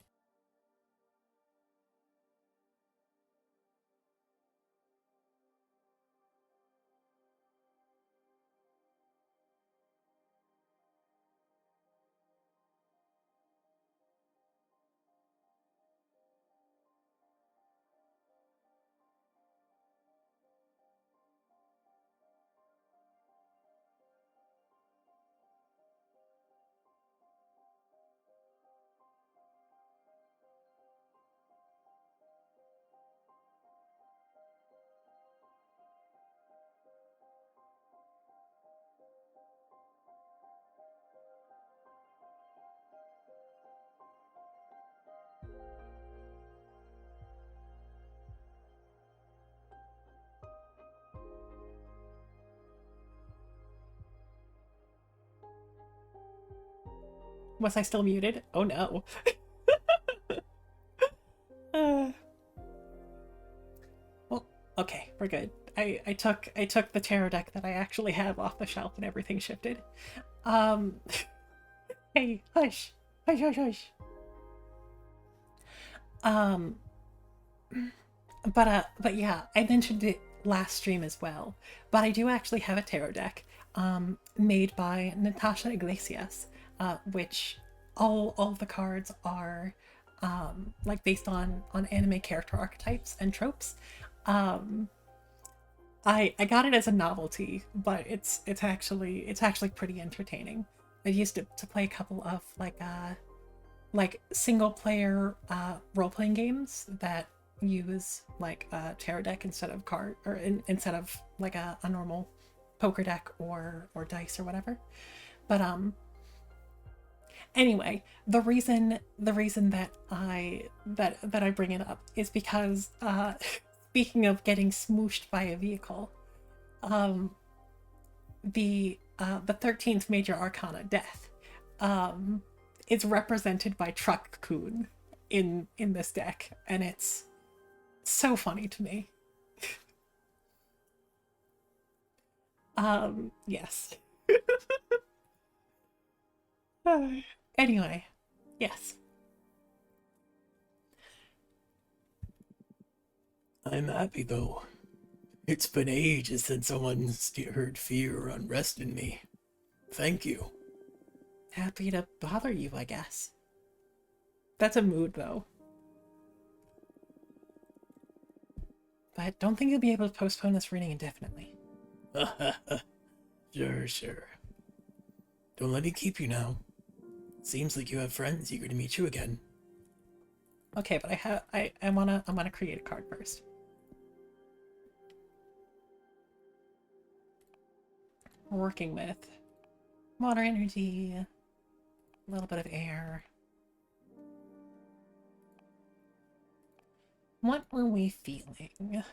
Was I still muted? Oh no. uh, well, okay, we're good. I took the tarot deck that I actually have off the shelf and everything shifted. Um hey, hush. Hush, hush, hush. Um but yeah, I mentioned it last stream as well. But I do actually have a tarot deck made by Natasha Iglesias, which all the cards are like based on anime character archetypes and tropes. Um I got it as a novelty, but it's actually pretty entertaining. I used to play a couple of like single player role playing games that use like a tarot deck instead of card or instead of like a normal poker deck or dice or whatever. But anyway, the reason that I bring it up is because speaking of getting smooshed by a vehicle, um the 13th major arcana, death, um it's represented by Truck Coon in this deck, and it's so funny to me. Yes. Anyway, yes. I'm happy though. It's been ages since someone stirred fear or unrest in me. Thank you. Happy to bother you, I guess. That's a mood, though. But don't think you'll be able to postpone this reading indefinitely. Sure, sure. Don't let me keep you now. Seems like you have friends eager to meet you again. Okay, but I wanna create a card first. We're working with water energy, a little bit of air. What were we feeling?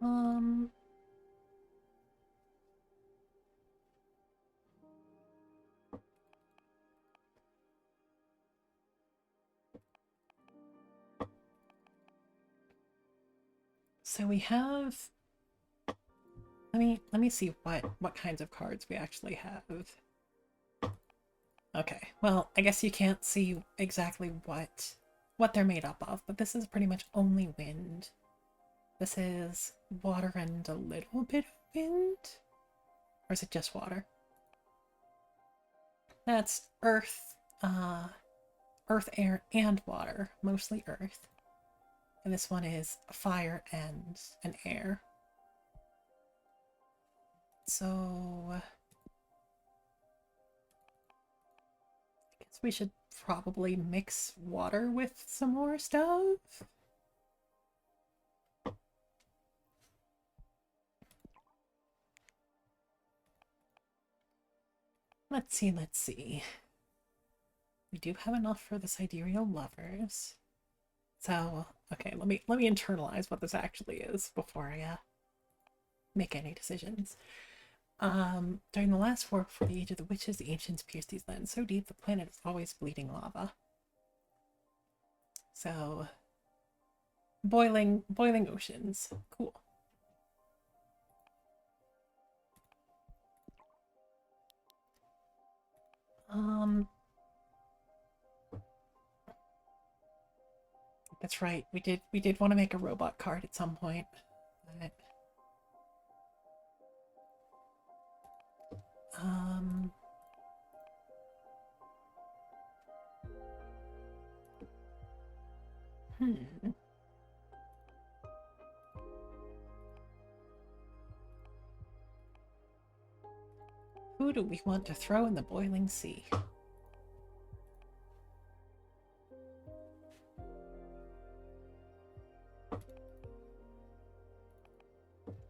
Um, so we have, let me see what kinds of cards we actually have. Okay, well, I guess you can't see exactly what they're made up of, but this is pretty much only wind. This is water and a little bit of wind? Or is it just water? That's earth, earth, air, and water. Mostly earth. And this one is fire and an air. So I guess we should probably mix water with some more stuff. Let's see, let's see. We do have enough for the sidereal lovers. So, okay, let me internalize what this actually is before I make any decisions. During the last war before the age of the witches, the ancients pierced these lands so deep the planet is always bleeding lava. So, boiling oceans. Cool. That's right. We did want to make a robot card at some point. But, hmm. Who do we want to throw in the boiling sea?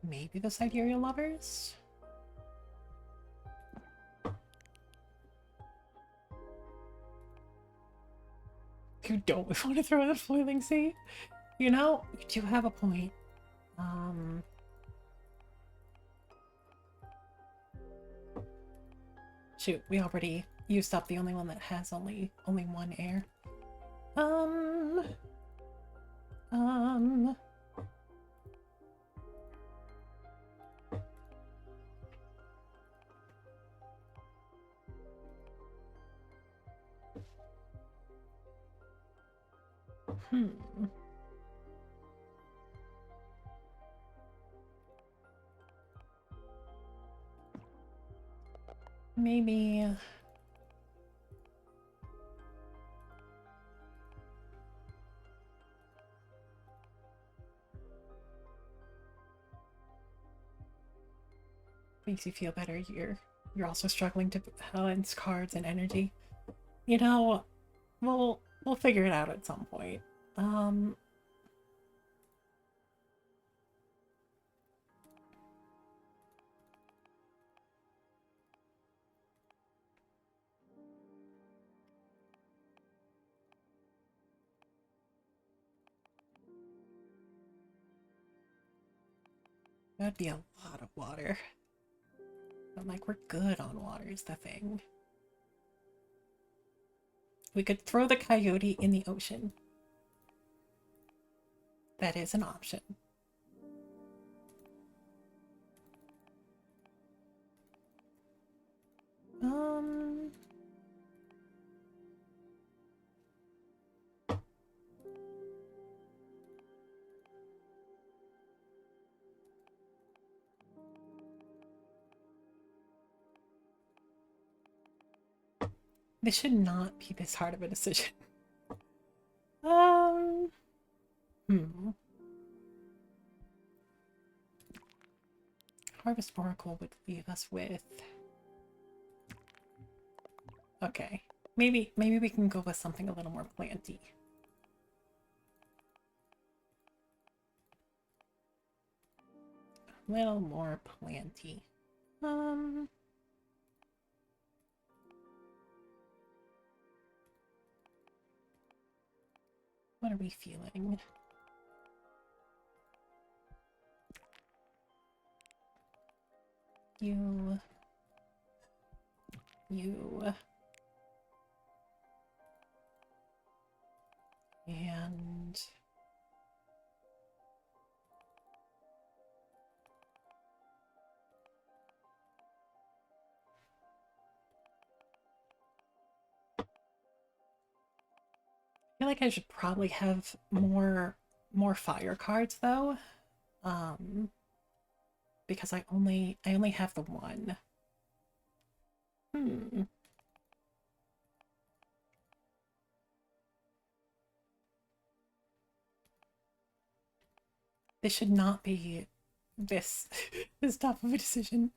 Maybe the sidereal lovers? You don't want to throw in the boiling sea? You know, you do have a point. shoot, we already used up the only one that has only one air. Um. Maybe. Makes you feel better. You're also struggling to balance cards and energy. You know, we'll figure it out at some point. That'd be a lot of water. But like, we're good on water is the thing. We could throw the coyote in the ocean. That is an option. This should not be this hard of a decision. Harvest Oracle would leave us with... Okay. Maybe we can go with something a little more planty. A little more planty. What are we feeling? You. And... I feel like I should probably have more fire cards though. Because I only have the one. This should not be this this tough of a decision.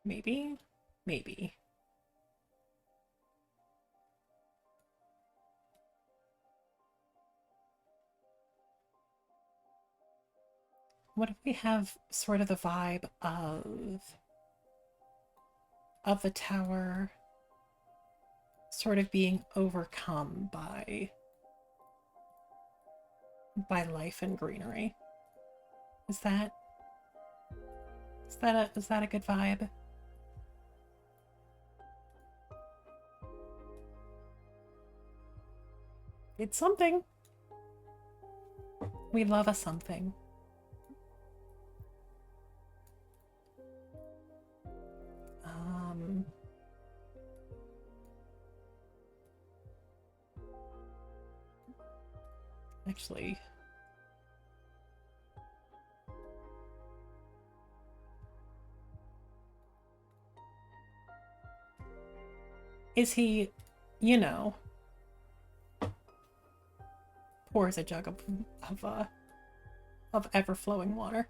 Maybe. What if we have sort of the vibe of the tower sort of being overcome by life and greenery? Is that a good vibe? It's something. We love a something. Actually, is he, you know, pours a jug of ever-flowing water.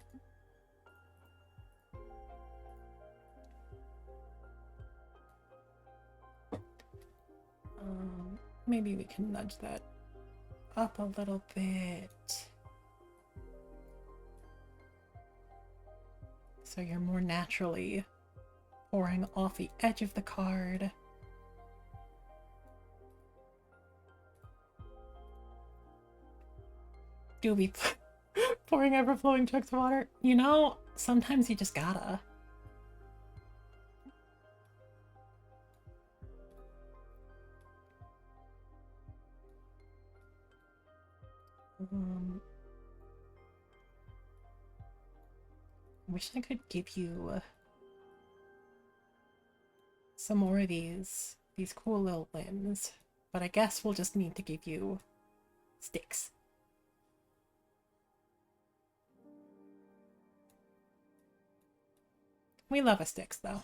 Maybe we can nudge that up a little bit. So you're more naturally pouring off the edge of the card. do be pouring overflowing jugs of water. You know, sometimes you just gotta. I wish I could give you some more of these cool little limbs, but I guess we'll just need to give you sticks. We love a sticks, though.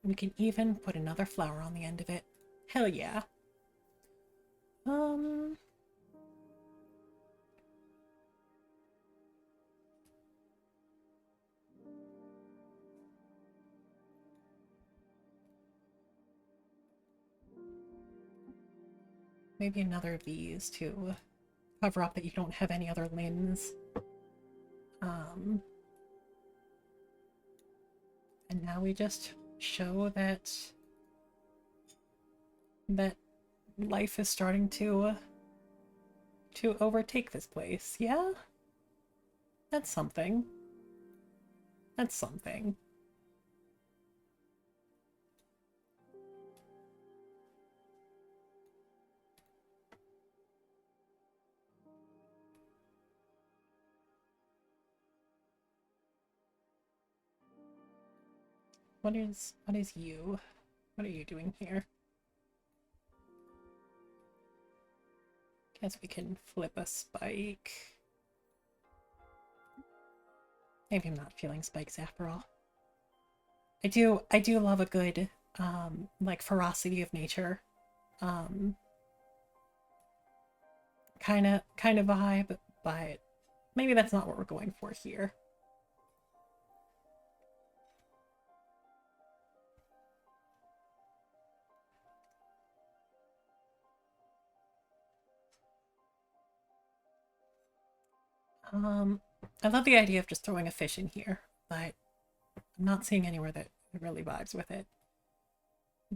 We can even put another flower on the end of it. Hell yeah. Maybe another of these to cover up that you don't have any other limbs. And now we just show that life is starting to overtake this place. Yeah? That's something. That's something. What is you? What are you doing here? Guess we can flip a spike. Maybe I'm not feeling spikes after all. I do love a good like ferocity of nature kind of vibe, but maybe that's not what we're going for here. I love the idea of just throwing a fish in here, but I'm not seeing anywhere that really vibes with it.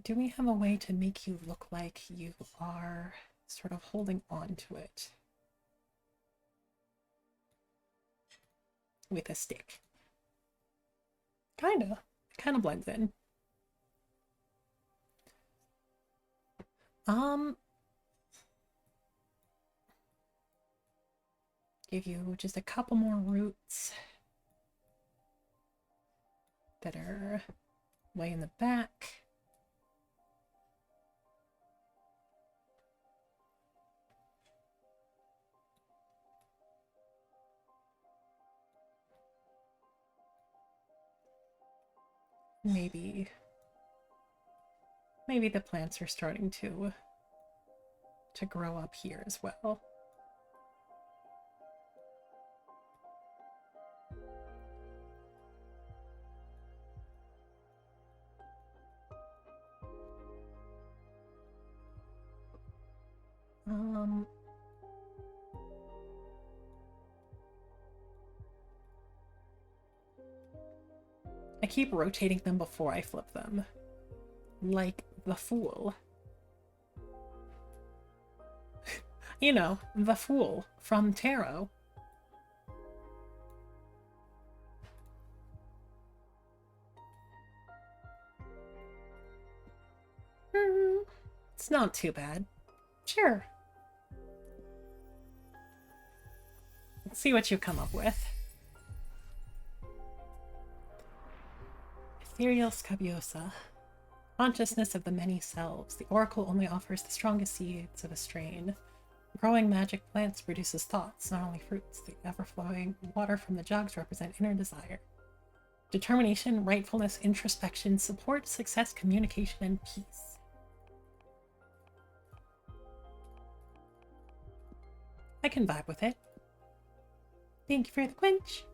Do we have a way to make you look like you are sort of holding on to it with a stick? Kinda. It kind of blends in. Give you just a couple more roots that are way in the back. Maybe the plants are starting to grow up here as well. I keep rotating them before I flip them. Like the fool. You know, the fool from Tarot. It's not too bad. Sure. Let's see what you come up with. Ethereal Scabiosa. Consciousness of the many selves. The oracle only offers the strongest seeds of a strain. Growing magic plants produces thoughts, not only fruits. The ever-flowing water from the jugs represent inner desire. Determination, rightfulness, introspection, support, success, communication, and peace. I can vibe with it. Thank you for the quench.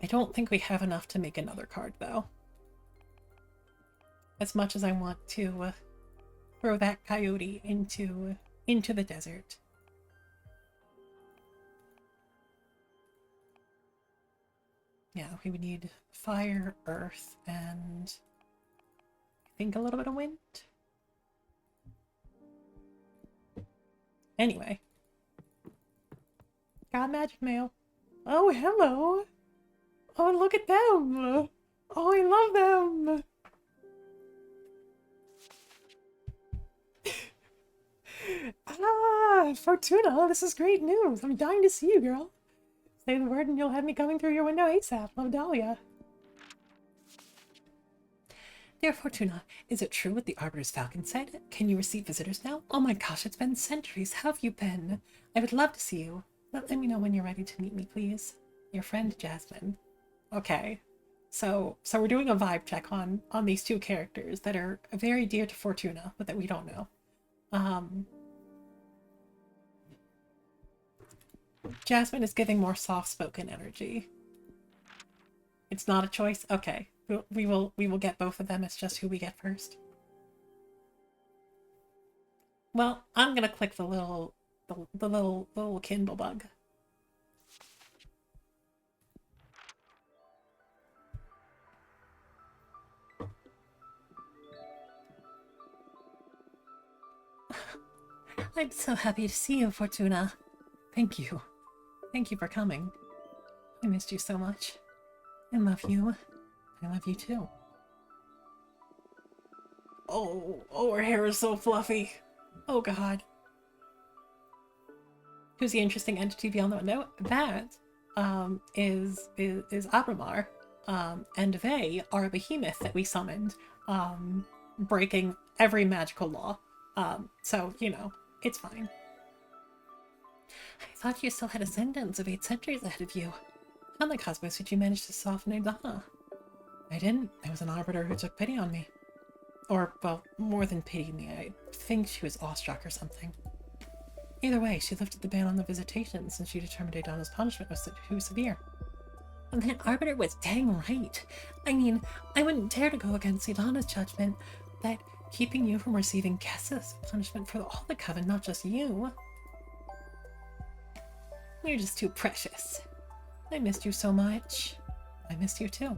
I don't think we have enough to make another card, though. As much as I want to throw that coyote into the desert. Yeah, we would need fire, earth, and I think a little bit of wind. Anyway. Got magic mail. Oh, hello. Oh, look at them. Oh, I love them. Ah, Fortuna, this is great news. I'm dying to see you, girl. Say the word and you'll have me coming through your window ASAP. Love, Dahlia. Dear Fortuna, is it true what the Arbiter's Falcon said? Can you receive visitors now? Oh my gosh, it's been centuries. How have you been? I would love to see you. Let me know when you're ready to meet me, please. Your friend, Jasmine. Okay. So we're doing a vibe check on these two characters that are very dear to Fortuna, but that we don't know. Jasmine is giving more soft-spoken energy. It's not a choice? Okay. We will get both of them. It's just who we get first. Well, I'm gonna click the little Kindle bug. I'm so happy to see you, Fortuna. Thank you. Thank you for coming. I missed you so much. I love you. I love you too. Oh, her hair is so fluffy. Oh god. Who's the interesting entity we all know? That is Abramar. And they are a behemoth that we summoned, breaking every magical law. So, you know, it's fine. I thought you still had ascendants of 8 centuries ahead of you. How in the cosmos did you manage to soften Idana? I didn't. There was an arbiter who took pity on me. Or, well, more than pity me. I think she was awestruck or something. Either way, she lifted the ban on the visitation since she determined Idana's punishment was too severe. And that arbiter was dang right. I mean, I wouldn't dare to go against Idana's judgment, but keeping you from receiving guests is punishment for all the coven, not just you. You're just too precious. I missed you so much. I missed you too.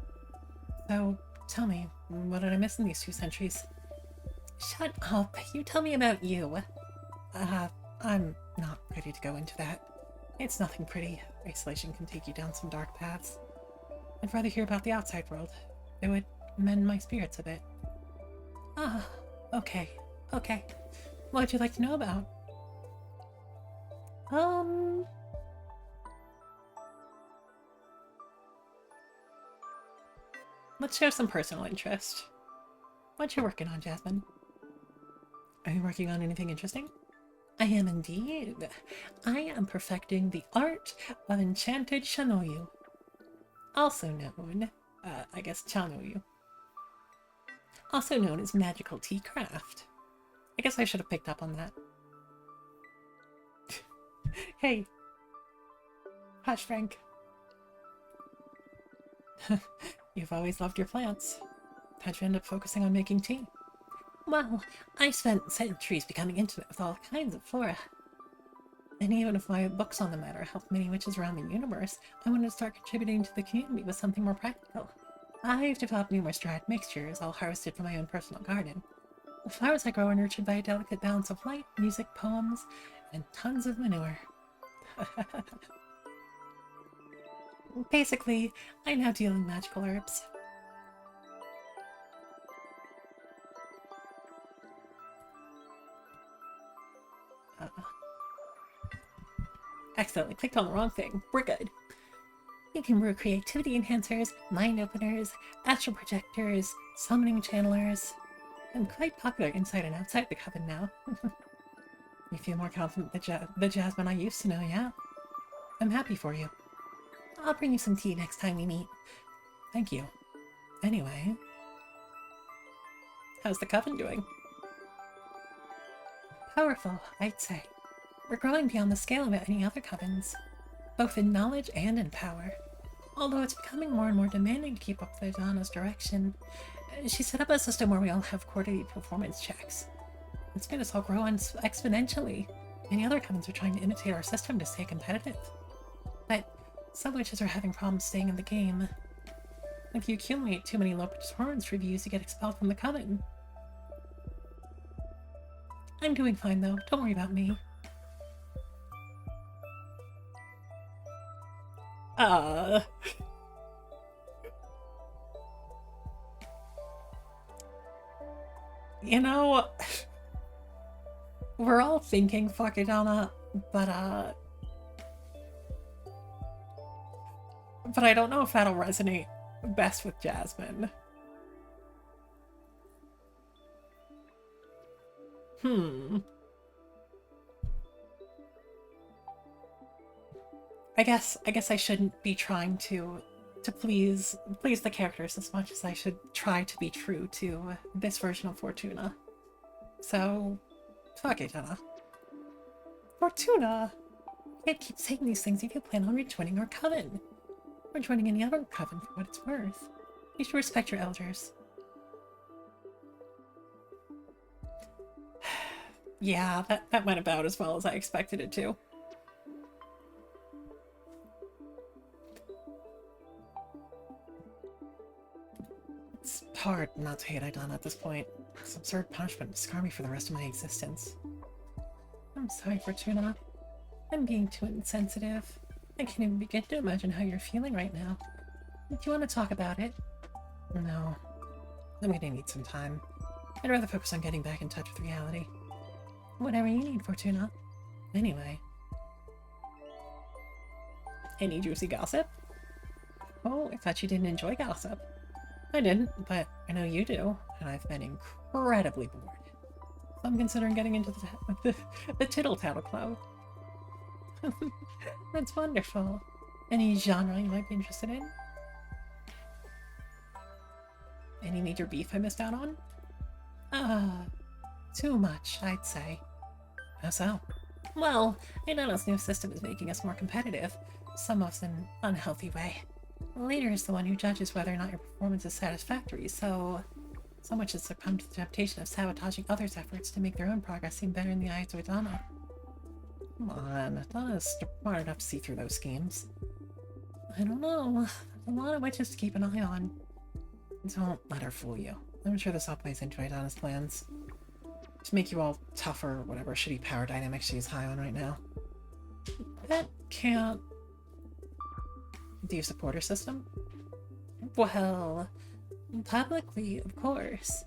So, tell me, what did I miss in these 2 centuries? Shut up. You tell me about you. I'm not ready to go into that. It's nothing pretty. Isolation can take you down some dark paths. I'd rather hear about the outside world. It would mend my spirits a bit. Ah, okay. What would you like to know about? Let's show some personal interest. What you working on, Jasmine? Are you working on anything interesting? I am indeed. I am perfecting the art of enchanted shanoyu. Also known, I guess chanoyu. Also known as magical tea craft. I guess I should have picked up on that. Hey. Hush, Frank. You've always loved your plants. How'd you end up focusing on making tea? Well, I spent centuries becoming intimate with all kinds of flora. And even if my books on the matter helped many witches around the universe, I wanted to start contributing to the community with something more practical. I've developed numerous dried mixtures, all harvested from my own personal garden. The flowers I grow are nurtured by a delicate balance of light, music, poems, and tons of manure. Basically, I now deal in magical herbs. Accidentally clicked on the wrong thing. We're good. You can brew creativity enhancers, mind openers, astral projectors, summoning channelers. I'm quite popular inside and outside the coven now. You feel more confident than the Jasmine I used to know, yeah? I'm happy for you. I'll bring you some tea next time we meet. Thank you. Anyway, how's the coven doing? Powerful, I'd say. We're growing beyond the scale of any other covens, both in knowledge and in power. Although it's becoming more and more demanding to keep up with Idana's direction, she set up a system where we all have quarterly performance checks. It's made us all grow exponentially. Many other covens are trying to imitate our system to stay competitive. But some witches are having problems staying in the game. If you accumulate too many low performance reviews, you get expelled from the coven. I'm doing fine, though. Don't worry about me. You know, we're all thinking fuck Idana, but I don't know if that'll resonate best with Jasmine. I guess I shouldn't be trying to please the characters as much as I should try to be true to this version of Fortuna. So, fuck it, Anna. Fortuna! You can't keep saying these things if you plan on rejoining our coven. Or joining any other coven for what it's worth. You should respect your elders. Yeah, that went about as well as I expected it to. It's hard not to hate Idana at this point. This absurd punishment will scar me for the rest of my existence. I'm sorry, Fortuna. I'm being too insensitive. I can't even begin to imagine how you're feeling right now. Do you want to talk about it? No. I'm gonna need some time. I'd rather focus on getting back in touch with reality. Whatever you need, Fortuna. Anyway. Any juicy gossip? Oh, I thought you didn't enjoy gossip. I didn't, but I know you do, and I've been incredibly bored. So I'm considering getting into the Tittle-Tattle Club. That's wonderful. Any genre you might be interested in? Any major beef I missed out on? Too much, I'd say. How so? Well, Idana's new system is making us more competitive, some of us in an unhealthy way. The leader is the one who judges whether or not your performance is satisfactory, so much has succumbed to the temptation of sabotaging others' efforts to make their own progress seem better in the eyes of Idana. Come on, Idana's smart enough to see through those schemes. I don't know. A lot of witches to keep an eye on. Don't let her fool you. I'm sure this all plays into Idana's plans. To make you all tougher or whatever shitty power dynamic she's high on right now. That can't... Do you support her system? Well, publicly, of course.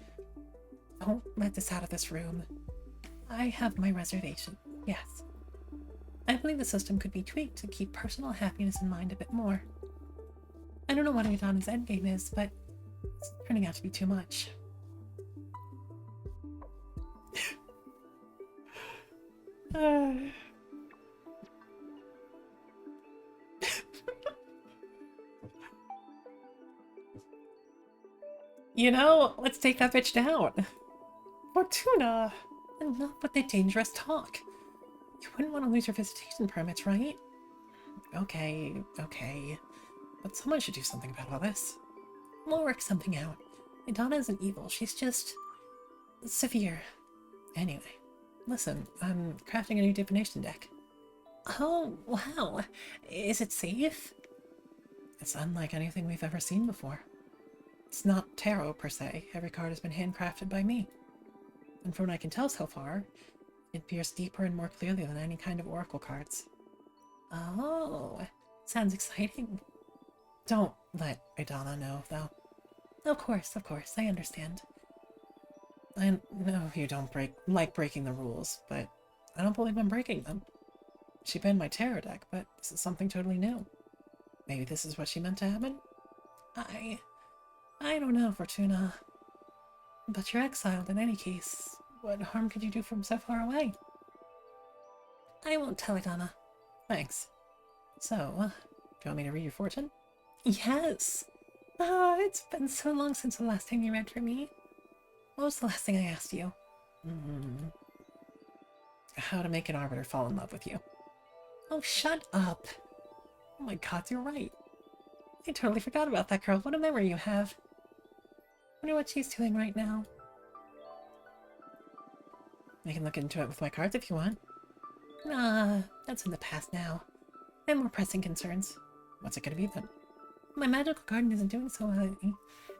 Don't let this out of this room. I have my reservation, yes. I believe the system could be tweaked to keep personal happiness in mind a bit more. I don't know what Idana's endgame is, but it's turning out to be too much. You know, let's take that bitch down. Fortuna! Enough with the dangerous talk. You wouldn't want to lose your visitation permits, right? Okay. But someone should do something about all this. We'll work something out. Idana isn't evil, she's just... severe. Anyway, listen, I'm crafting a new divination deck. Oh, wow. Is it safe? It's unlike anything we've ever seen before. It's not tarot, per se. Every card has been handcrafted by me. And from what I can tell so far, it appears deeper and more clearly than any kind of oracle cards. Oh, sounds exciting. Don't let Idana know, though. Of course, I understand. I know you don't like breaking the rules, but I don't believe I'm breaking them. She banned my tarot deck, but this is something totally new. Maybe this is what she meant to happen? I don't know, Fortuna. But you're exiled in any case. What harm could you do from so far away? I won't tell Idana. Thanks. So, do you want me to read your fortune? Yes! It's been so long since the last time you read for me. What was the last thing I asked you? How to make an arbiter fall in love with you. Oh, shut up! Oh my god, you're right. I totally forgot about that girl. What a memory you have. Wonder what she's doing right now. I can look into it with my cards if you want. Nah, that's in the past now. I have more pressing concerns. What's it gonna be then? My magical garden isn't doing so well.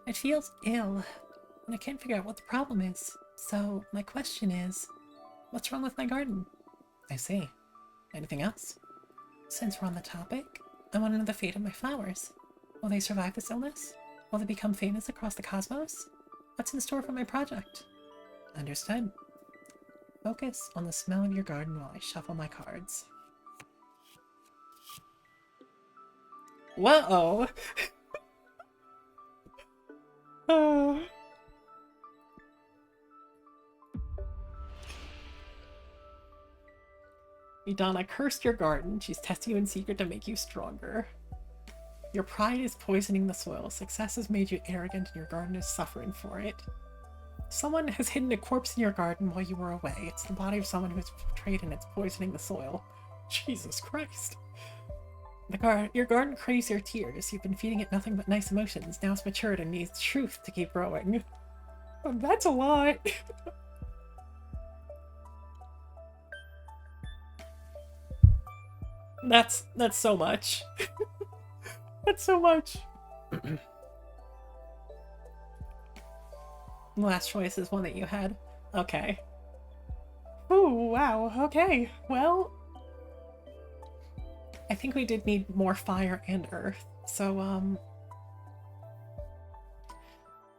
It feels ill, and I can't figure out what the problem is. So, my question is, what's wrong with my garden? I see. Anything else? Since we're on the topic, I want to know the fate of my flowers. Will they survive this illness? Will they become famous across the cosmos? What's in store for my project? Understood. Focus on the smell of your garden while I shuffle my cards. Whoa! Oh. Idana cursed your garden. She's testing you in secret to make you stronger. Your pride is poisoning the soil. Success has made you arrogant and your garden is suffering for it. Someone has hidden a corpse in your garden while you were away. It's the body of someone who was betrayed and it's poisoning the soil. Jesus Christ. Your garden craves your tears. You've been feeding it nothing but nice emotions. Now it's matured and needs truth to keep growing. That's a lot. That's so much. That's so much. The last choice is one that you had. Okay. Oh, wow. Okay. Well, I think we did need more fire and earth. So,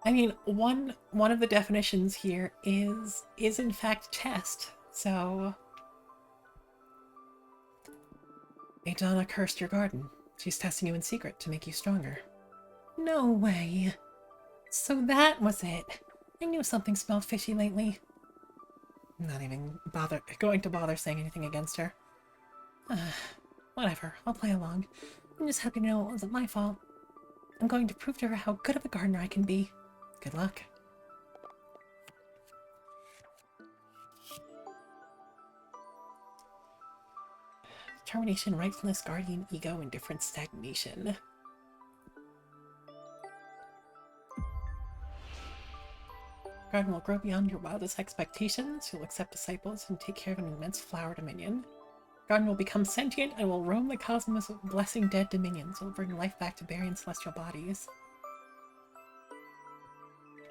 I mean, one of the definitions here is in fact test. So, Idana cursed your garden. She's testing you in secret to make you stronger. No way. So that was it. I knew something smelled fishy lately. Not even going to bother saying anything against her. Whatever, I'll play along. I'm just happy to know it wasn't my fault. I'm going to prove to her how good of a gardener I can be. Good luck. Determination, rightfulness, guardian, ego, indifference, stagnation. Garden will grow beyond your wildest expectations. You'll accept disciples and take care of an immense flower dominion. Garden will become sentient and will roam the cosmos, blessing dead dominions. It will bring life back to buried celestial bodies.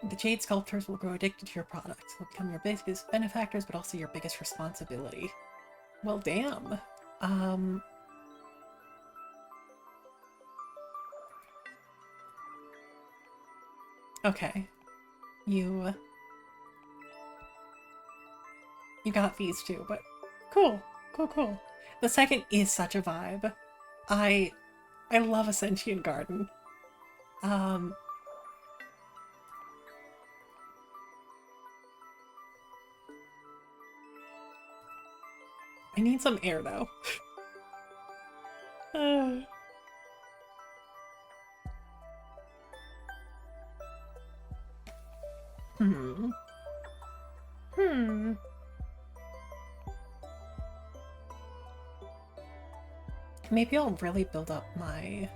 The jade sculptors will grow addicted to your products. They'll become your biggest benefactors, but also your biggest responsibility. Well, damn. Okay. You got these two, but cool. Cool. The second is such a vibe. I love a sentient garden. I need some air though. Maybe I'll really build up my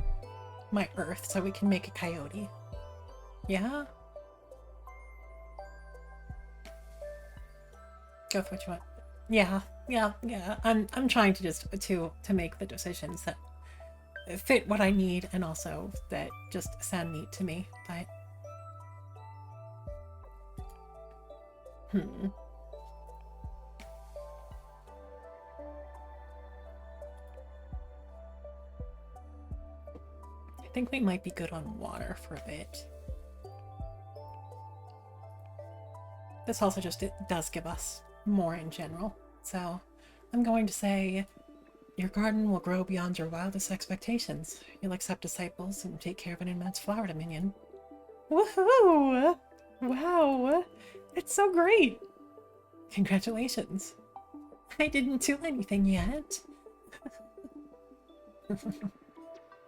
earth so we can make a coyote. Yeah? Go for what you want. Yeah. I'm trying to just to make the decisions that fit what I need and also that just sound neat to me, but I think we might be good on water for a bit. This also just does give us more in general. So I'm going to say your garden will grow beyond your wildest expectations. You'll accept disciples and take care of an immense flower dominion. Woohoo! Wow! It's so great! Congratulations! I didn't do anything yet.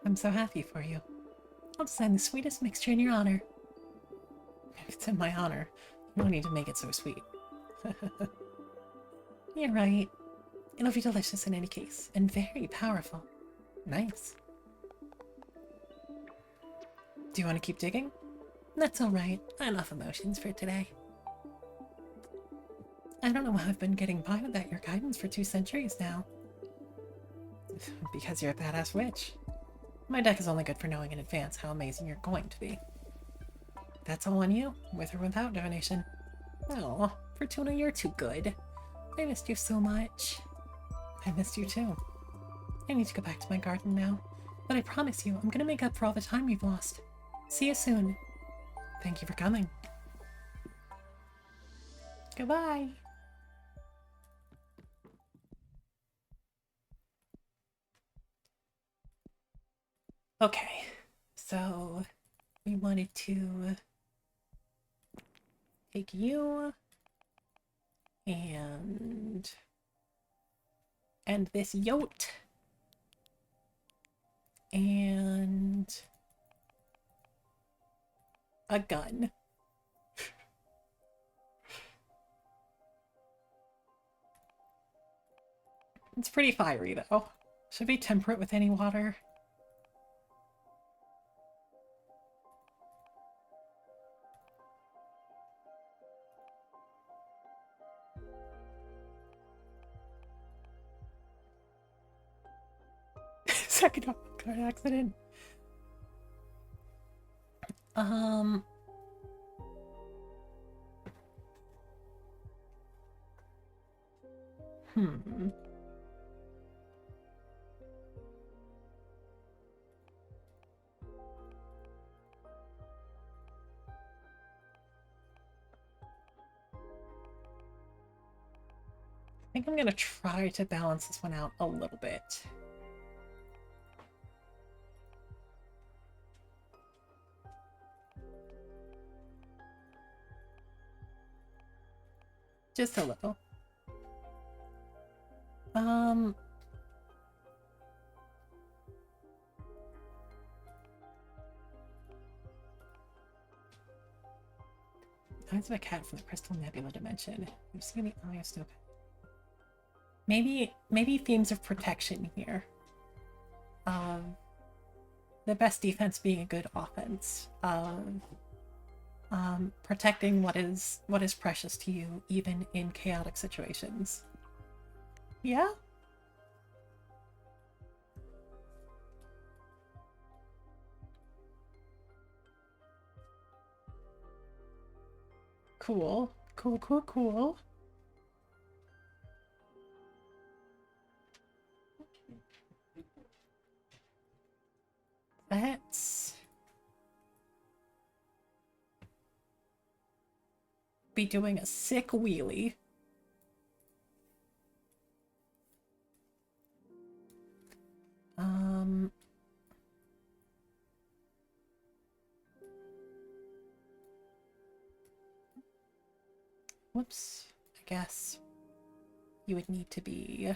I'm so happy for you. I'll design the sweetest mixture in your honor. If it's in my honor, you don't need to make it so sweet. You're right. It'll be delicious in any case, and very powerful. Nice. Do you want to keep digging? That's alright. Enough emotions for today. I don't know how I've been getting by without your guidance for 2 centuries now. Because you're a badass witch. My deck is only good for knowing in advance how amazing you're going to be. That's all on you, with or without divination. Oh, Fortuna, you're too good. I missed you so much. I missed you too. I need to go back to my garden now, but I promise you, I'm gonna make up for all the time you've lost. See you soon. Thank you for coming. Goodbye. Okay, so we wanted to take you and this yote and a gun. It's pretty fiery though. Should we temper it with any water? Second card accident. Hmm. I think I'm gonna try to balance this one out a little bit. Just a little. Eyes of a cat from the Crystal Nebula dimension. You've seen the eye of snow. Maybe themes of protection here. The best defense being a good offense. Protecting what is precious to you, even in chaotic situations. Yeah? Cool. Cool. Let's be doing a sick wheelie. Whoops. I guess you would need to be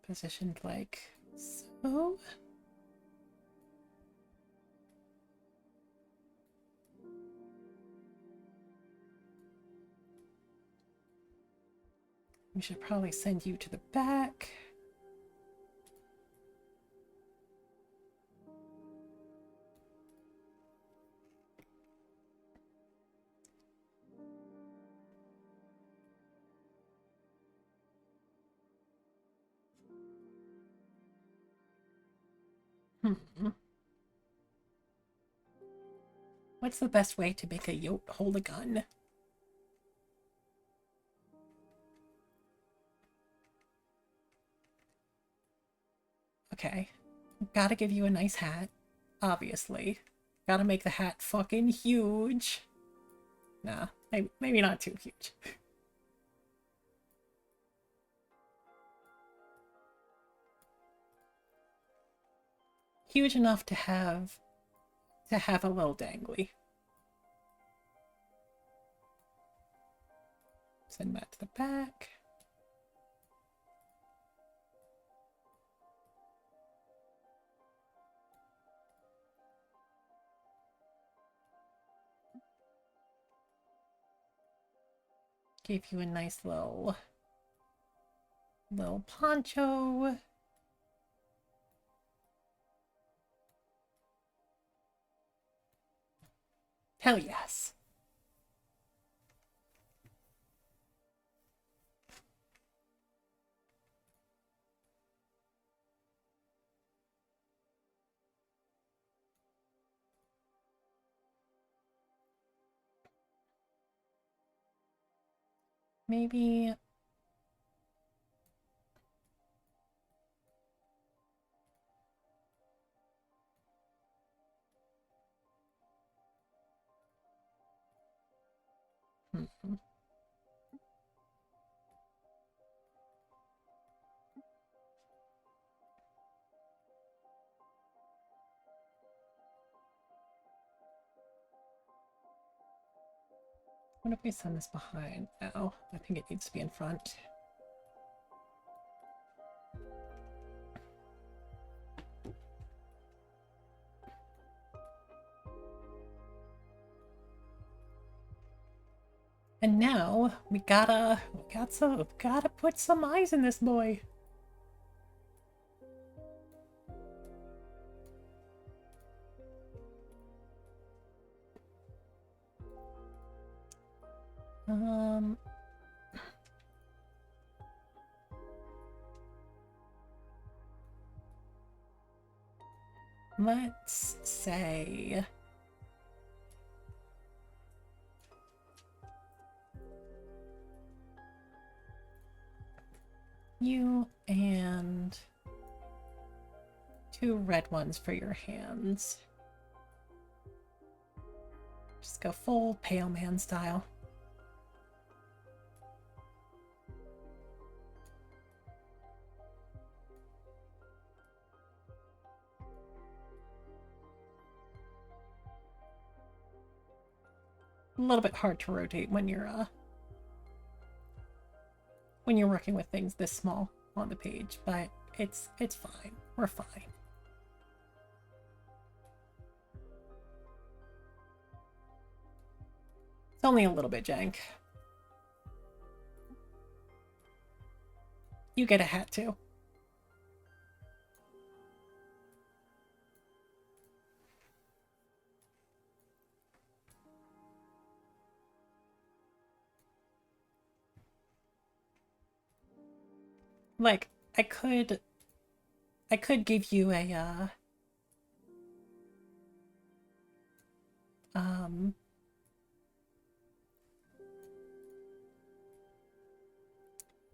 positioned like so. We should probably send you to the back. What's the best way to make a yote hold a gun? Okay. Gotta give you a nice hat. Obviously. Gotta make the hat fucking huge. Nah, maybe not too huge. Huge enough to have a little dangly. Send that to the back. Gave you a nice little poncho. Hell yes. Maybe... Hmm. What if we send this behind? No, I think it needs to be in front. And now we gotta put some eyes in this boy. Let's say you and 2 red ones for your hands. Just go full pale man style. A little bit hard to rotate when you're working with things this small on the page, but it's fine. We're fine. It's only a little bit jank. You get a hat too. Like, I could give you a,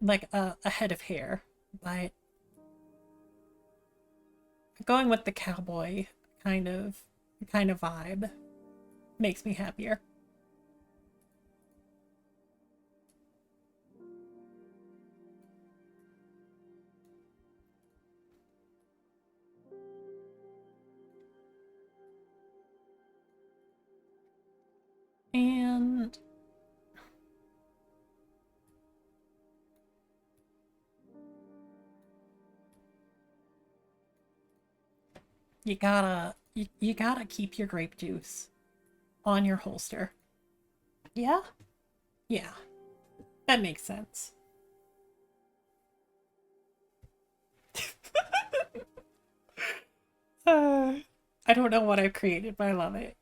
like a head of hair, but going with the cowboy kind of vibe makes me happier. And you gotta keep your grape juice on your holster. Yeah? Yeah. That makes sense. I don't know what I've created, but I love it.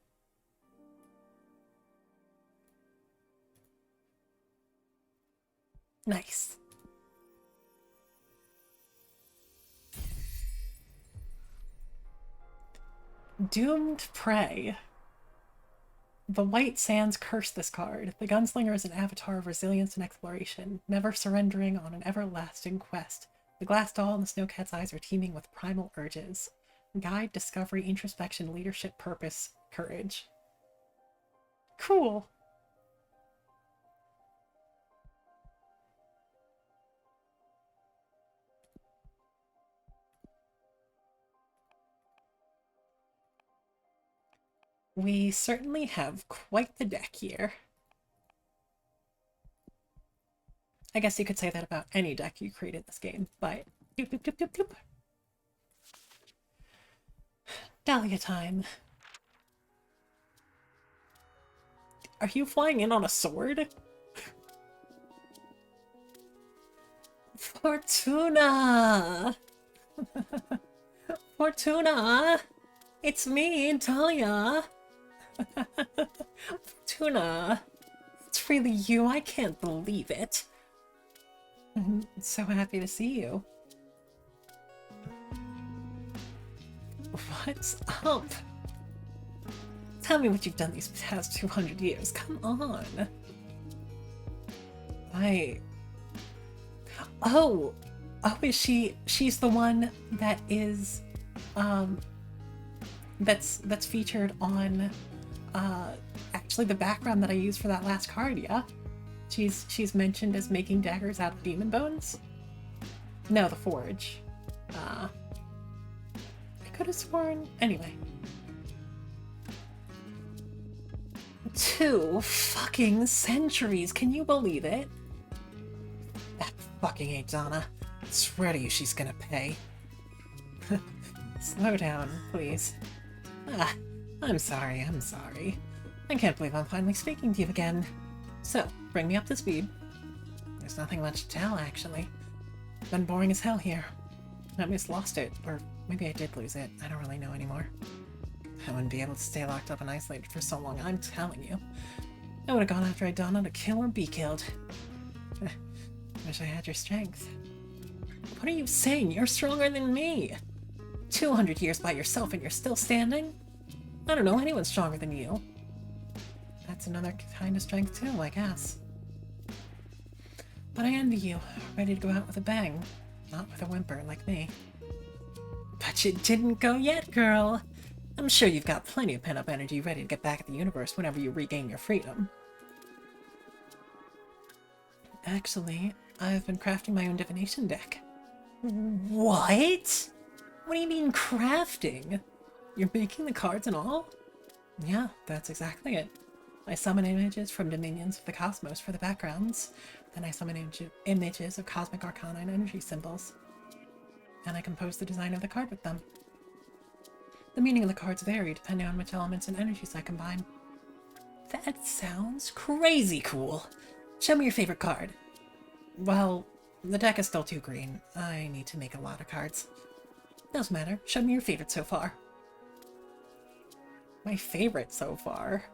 Nice. Doomed Prey. The White Sands curse this card. The gunslinger is an avatar of resilience and exploration, never surrendering on an everlasting quest. The glass doll and the snowcat's eyes are teeming with primal urges. Guide, discovery, introspection, leadership, purpose, courage. Cool. We certainly have quite the deck here. I guess you could say that about any deck you create in this game, but doop doop doop doop doop. Dahlia time. Are you flying in on a sword? Fortuna! Fortuna! It's me, Dahlia! Fortuna! It's really you, I can't believe it. I'm so happy to see you. What's up? Tell me what you've done these past 200 years. Come on. I... Oh! Oh, is she's the one that is, that's featured on, actually the background that I used for that last card, yeah? She's mentioned as making daggers out of demon bones? No, the forge. I could have sworn... Anyway. 2 fucking centuries, can you believe it? That fucking Adana. I swear to you she's gonna pay. Slow down, please. Ah, I'm sorry. I can't believe I'm finally speaking to you again. So, bring me up to speed. There's nothing much to tell, actually. It's been boring as hell here. I just lost it, or maybe I did lose it. I don't really know anymore. I wouldn't be able to stay locked up and isolated for so long, I'm telling you. I would have gone after Idana to kill or be killed. Wish I had your strength. What are you saying? You're stronger than me! 200 years by yourself and you're still standing? I don't know anyone stronger than you. That's another kind of strength too, I guess. But I envy you, ready to go out with a bang. Not with a whimper like me. But you didn't go yet, girl! I'm sure you've got plenty of pent-up energy ready to get back at the universe whenever you regain your freedom. Actually, I've been crafting my own divination deck. What? What do you mean crafting? You're making the cards and all? Yeah, that's exactly it. I summon images from dominions of the cosmos for the backgrounds, then I summon images of cosmic arcana and energy symbols. And I compose the design of the card with them. The meaning of the cards vary depending on which elements and energies I combine. That sounds crazy cool. Show me your favorite card. Well, the deck is still too green. I need to make a lot of cards. Doesn't matter. Show me your favorite so far. My favorite so far?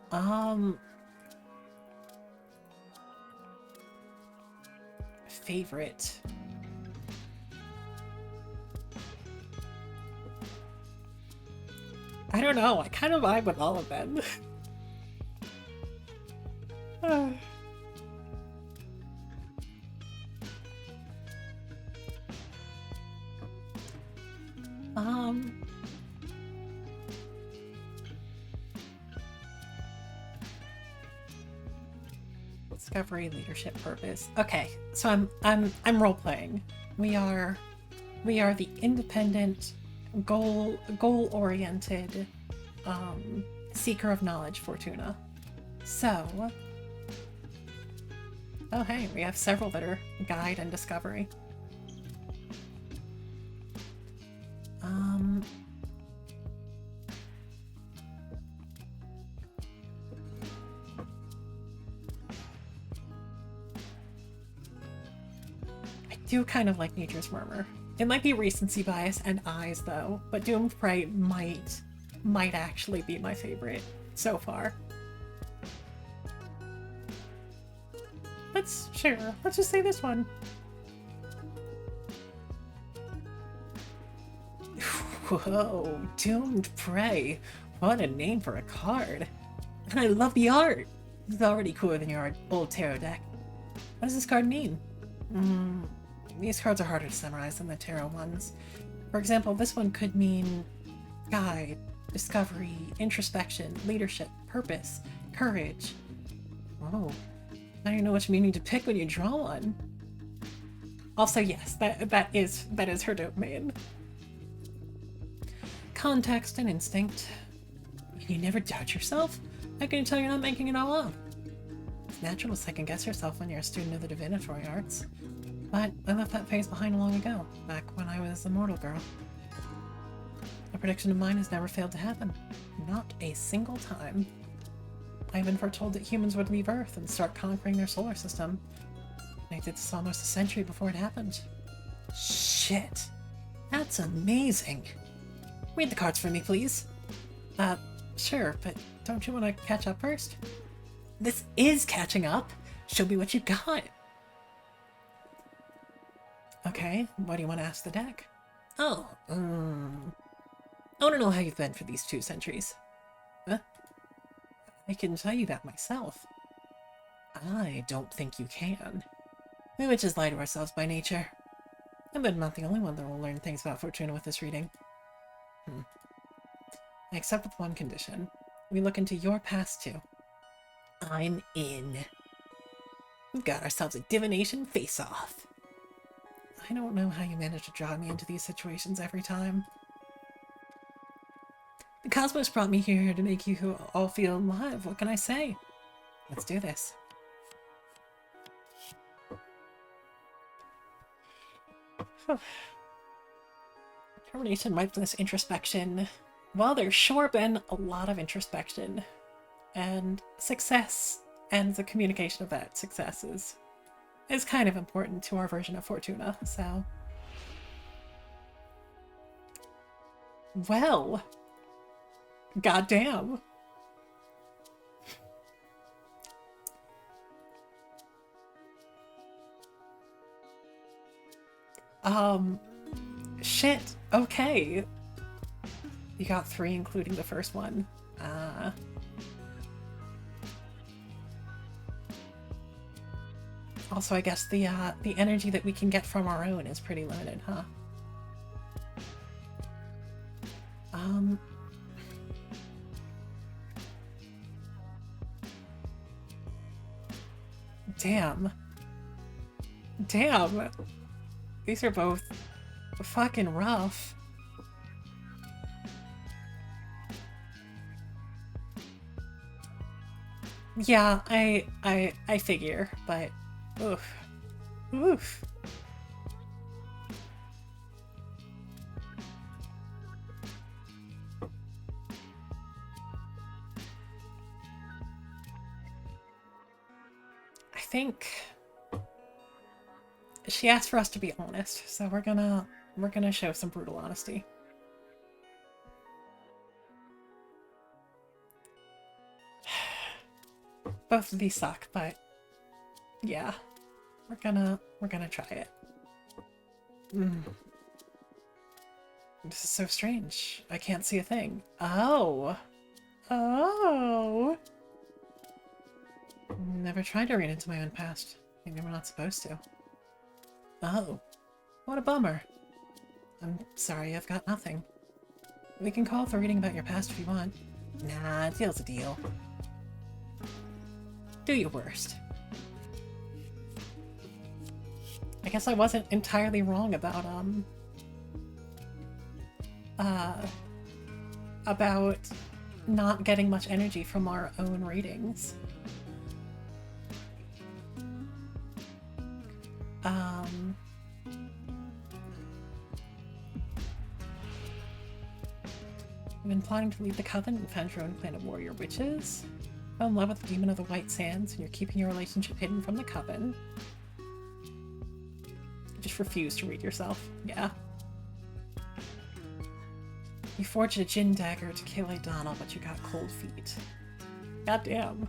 Favorite. I don't know. I kind of vibe with all of them. Discovery, leadership, purpose. Okay, so I'm role playing. We are the independent, goal-oriented seeker of knowledge, Fortuna. So, oh hey, we have several that are guide and discovery. I do kind of like Nature's Murmur. It might be recency bias and eyes though, but Doomed Prey might actually be my favorite so far. Let's just say this one. Whoa, Doomed Prey. What a name for a card. And I love the art. It's already cooler than your old tarot deck. What does this card mean? These cards are harder to summarize than the tarot ones. For example, this one could mean guide, discovery, introspection, leadership, purpose, courage. Oh, I don't know which meaning to pick when you draw one. Also, yes, that is her domain. Context and instinct. You never doubt yourself? How can you tell you're not making it all up? It's natural to second guess yourself when you're a student of the divinatory arts. But I left that phase behind long ago, back when I was a mortal girl. A prediction of mine has never failed to happen. Not a single time. I even foretold that humans would leave Earth and start conquering their solar system. And I did this almost a century before it happened. Shit. That's amazing. Read the cards for me, please. Sure, but don't you want to catch up first? This is catching up. Show me what you got. Okay, what do you want to ask the deck? Oh, I want to know how you've been for these 2 centuries. Huh? I can tell you that myself. I don't think you can. We witches lie to ourselves by nature. And I'm not the only one that will learn things about Fortuna with this reading. I accept with one condition. We look into your past too. I'm in. We've got ourselves a divination face-off. I don't know how you manage to draw me into these situations every time. The cosmos brought me here to make you all feel alive. What can I say? Let's do this. Determination, mindfulness, introspection. Well, there's sure been a lot of introspection. And success and the communication of that success is kind of important to our version of Fortuna, so... Well... Goddamn. Shit. Okay. You got 3, including the first one. Also, I guess the energy that we can get from our own is pretty limited, huh? Damn. Damn. These are both fucking rough. Yeah, I figure, but oof. Oof. I think she asked for us to be honest, so we're gonna show some brutal honesty. Both of these suck, but yeah, we're gonna try it. This is so strange. I can't see a thing. Oh. Oh. Never tried to read into my own past. Maybe we're not supposed to. Oh. What a bummer. I'm sorry, I've got nothing. We can call for reading about your past if you want. Nah, deal's a deal. Do your worst. I guess I wasn't entirely wrong about not getting much energy from our own readings. You've been plotting to leave the Coven and found your own clan of warrior witches. Fell in love with the demon of the White Sands, and you're keeping your relationship hidden from the Coven. You just refuse to read yourself. Yeah. You forged a Jinn dagger to kill Aidana, but you got cold feet. Goddamn.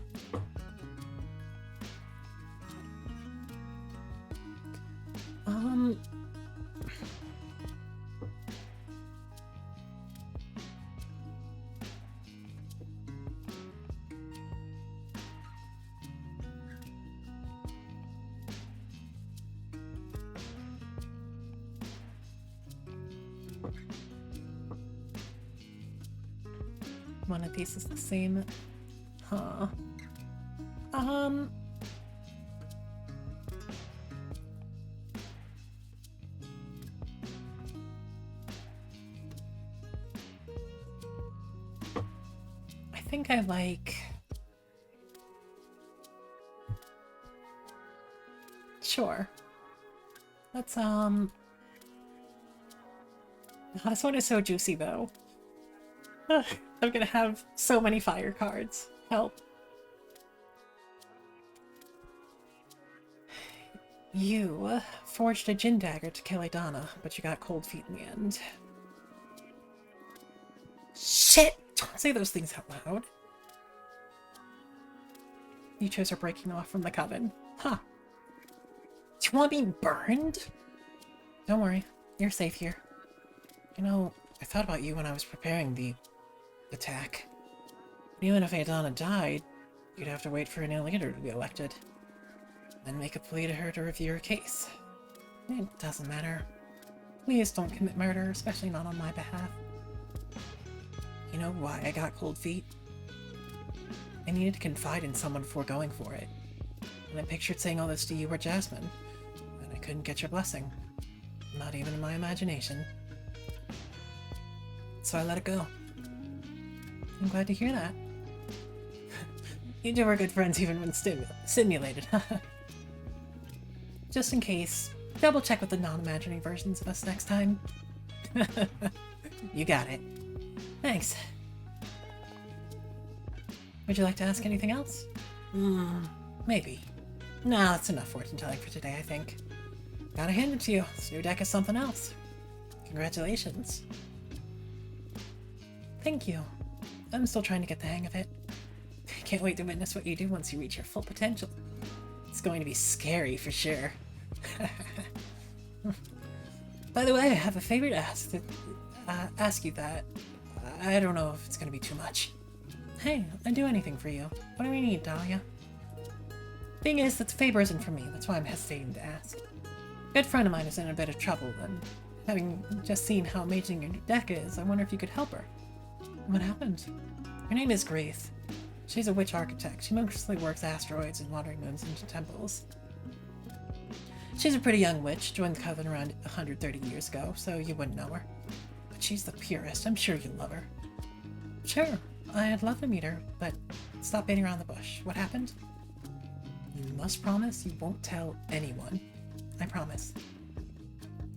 One of these is the same. Huh. I think I like... Sure. Let's, this one is so juicy, though. Ugh, I'm gonna have so many fire cards. Help. You forged a Jinn dagger to kill Aidana, but you got cold feet in the end. Shit! Don't say those things out loud. You chose her breaking off from the Coven. Huh. Do you want me burned? Don't worry. You're safe here. You know, I thought about you when I was preparing the attack. Even if Aidana died, you'd have to wait for an leader to be elected. then make a plea to her to review her case. It doesn't matter. Please don't commit murder, especially not on my behalf. You know why I got cold feet? I needed to confide in someone before going for it. And I pictured saying all this to you or Jasmine, and I couldn't get your blessing. Not even in my imagination. So I let it go. I'm glad to hear that. You two are good friends even when simulated. Just in case, double check with the non-imaginary versions of us next time. You got it. Thanks. Would you like to ask anything else? Maybe. No, that's enough fortune telling for today, I think. Gotta hand it to you. This new deck is something else. Congratulations. Thank you. I'm still trying to get the hang of it. Can't wait to witness what you do once you reach your full potential. It's going to be scary for sure. By the way, I have a favor to ask you that. I don't know if it's going to be too much. Hey, I'd do anything for you. What do we need, Dahlia? Thing is, that favor isn't for me. That's why I'm hesitating to ask. A good friend of mine is in a bit of trouble, and having just seen how amazing your deck is, I wonder if you could help her. What happened? Her name is Grace. She's a witch architect. She mostly works asteroids and wandering moons into temples. She's a pretty young witch, joined the coven around 130 years ago, so you wouldn't know her. But she's the purest. I'm sure you'll love her. Sure, I'd love to meet her, but stop beating around the bush. What happened? You must promise you won't tell anyone. I promise.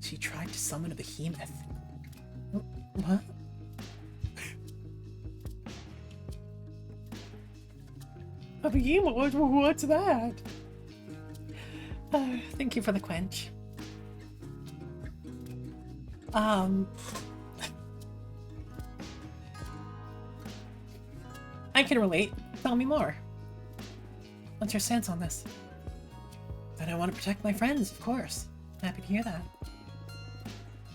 She tried to summon a behemoth. What? A behemoth? What's that? Thank you for the quench. I can relate. Tell me more. What's your stance on this? That I want to protect my friends, of course. Happy to hear that.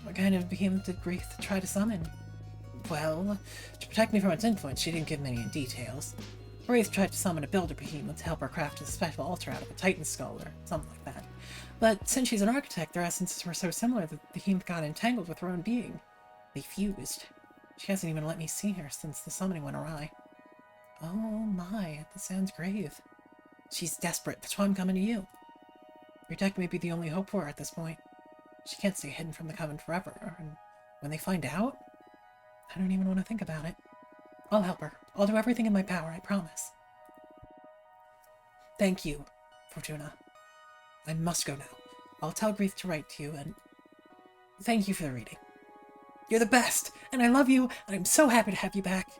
What kind of behemoth did Grace try to summon? Well, to protect me from its influence, she didn't give many details. Grace tried to summon a builder behemoth to help her craft a special altar out of a titan skull or something like that. But since she's an architect, their essences were so similar that the behemoth got entangled with her own being. They fused. She hasn't even let me see her since the summoning went awry. Oh my, that sounds grave. She's desperate, that's why I'm coming to you. Your deck may be the only hope for her at this point. She can't stay hidden from the Coven forever, and when they find out, I don't even want to think about it. I'll help her. I'll do everything in my power, I promise. Thank you, Fortuna. I must go now. I'll tell Grief to write to you, and thank you for the reading. You're the best, and I love you, and I'm so happy to have you back.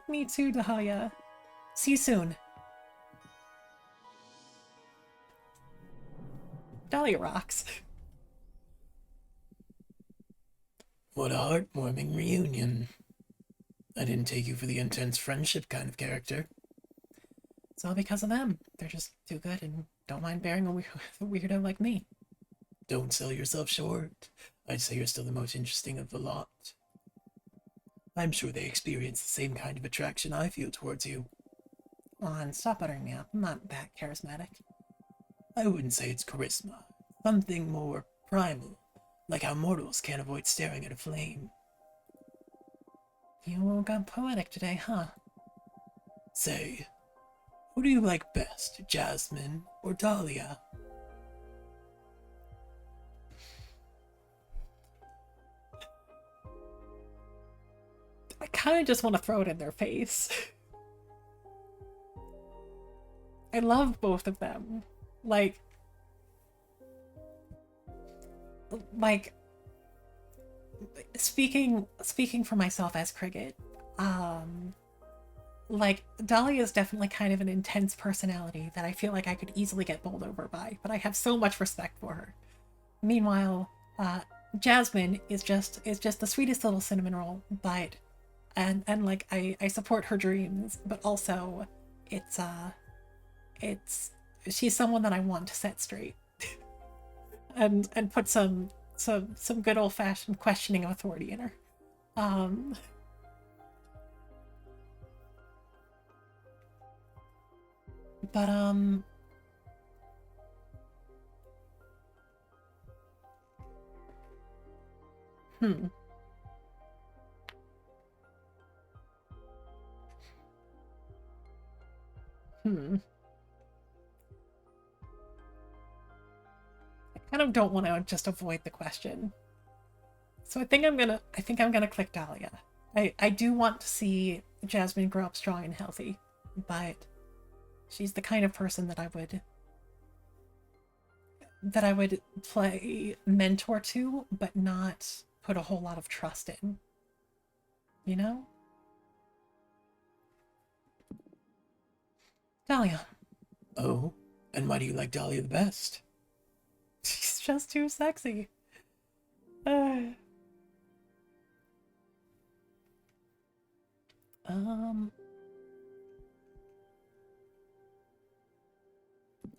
Me too, Dahlia. See you soon. Dahlia rocks. What a heartwarming reunion. I didn't take you for the intense friendship kind of character. It's all because of them. They're just too good and don't mind bearing a weirdo like me. Don't sell yourself short. I'd say you're still the most interesting of the lot. I'm sure they experience the same kind of attraction I feel towards you. Come on, stop buttering me up. I'm not that charismatic. I wouldn't say it's charisma. Something more primal, like how mortals can't avoid staring at a flame. You got poetic today, huh? Say, who do you like best, Jasmine or Dahlia? I kind of just want to throw it in their face. I love both of them. Like speaking for myself as Cricket, like Dahlia is definitely kind of an intense personality that I feel like I could easily get bowled over by, but I have so much respect for her. Meanwhile, Jasmine is just the sweetest little cinnamon roll, but and like I support her dreams, but also it's she's someone that I want to set straight and put some good old-fashioned questioning of authority in her. But Hmm. Hmm. I kind of don't want to just avoid the question. So I think I'm gonna click Dahlia. I do want to see Jasmine grow up strong and healthy, but she's the kind of person that I would play mentor to, but not put a whole lot of trust in. You know? Dahlia. Oh, and why do you like Dahlia the best? She's just too sexy. Uh, um,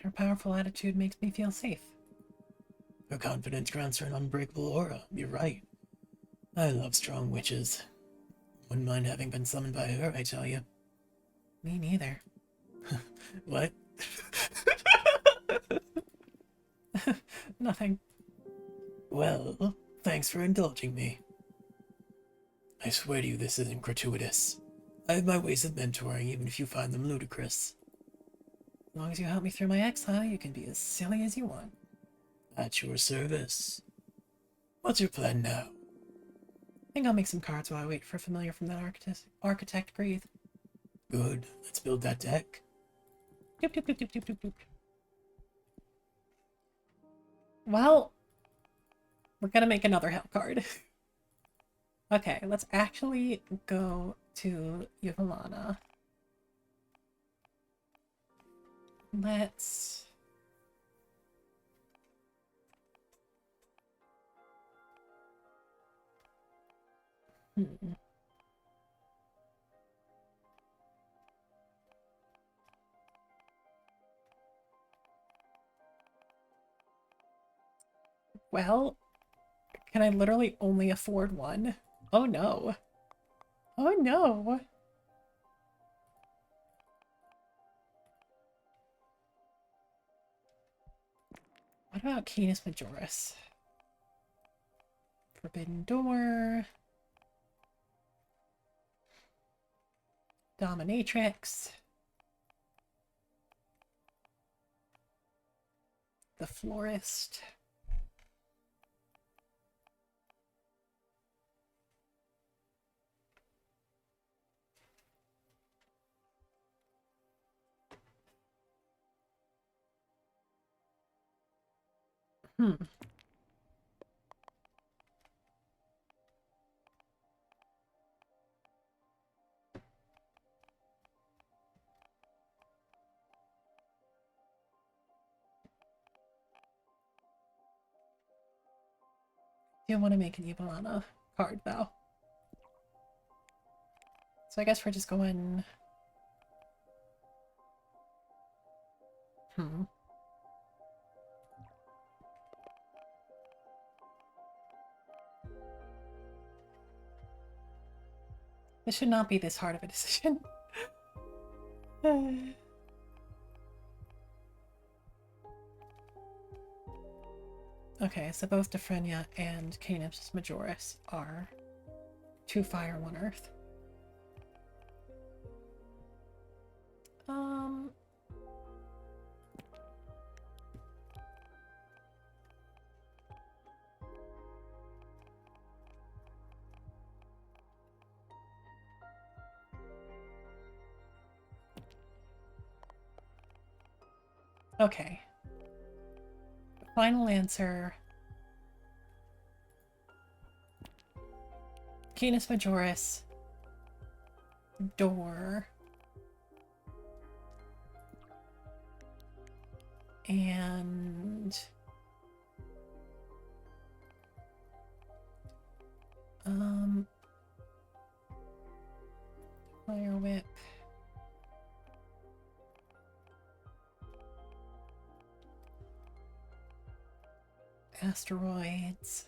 her powerful attitude makes me feel safe. Her confidence grants her an unbreakable aura. You're right. I love strong witches. Wouldn't mind having been summoned by her, I tell you. Me neither. What? Nothing. Well, thanks for indulging me. I swear to you this isn't gratuitous. I have my ways of mentoring, even if you find them ludicrous. As long as you help me through my exile, you can be as silly as you want. At your service. What's your plan now? I think I'll make some cards while I wait for a familiar from that architect breathe. Good. Let's build that deck. Doop, doop, doop, doop, doop, doop, doop. Well, we're gonna make another help card. Okay, let's actually go to Yavalana. Let's... Hmm. Well, can I literally only afford one? Oh no. Oh no. What about Canis Majoris? Forbidden Door. Dominatrix. The Florist. Hmm. Do want to make an Yavalana card though. So I guess we're just going... Hmm. This should not be this hard of a decision. Okay, so both Defrenia and Canis Majoris are 2 fire, 1 earth. Okay. Final answer. Canis Majoris. Door. And... Fire Whip. Asteroids.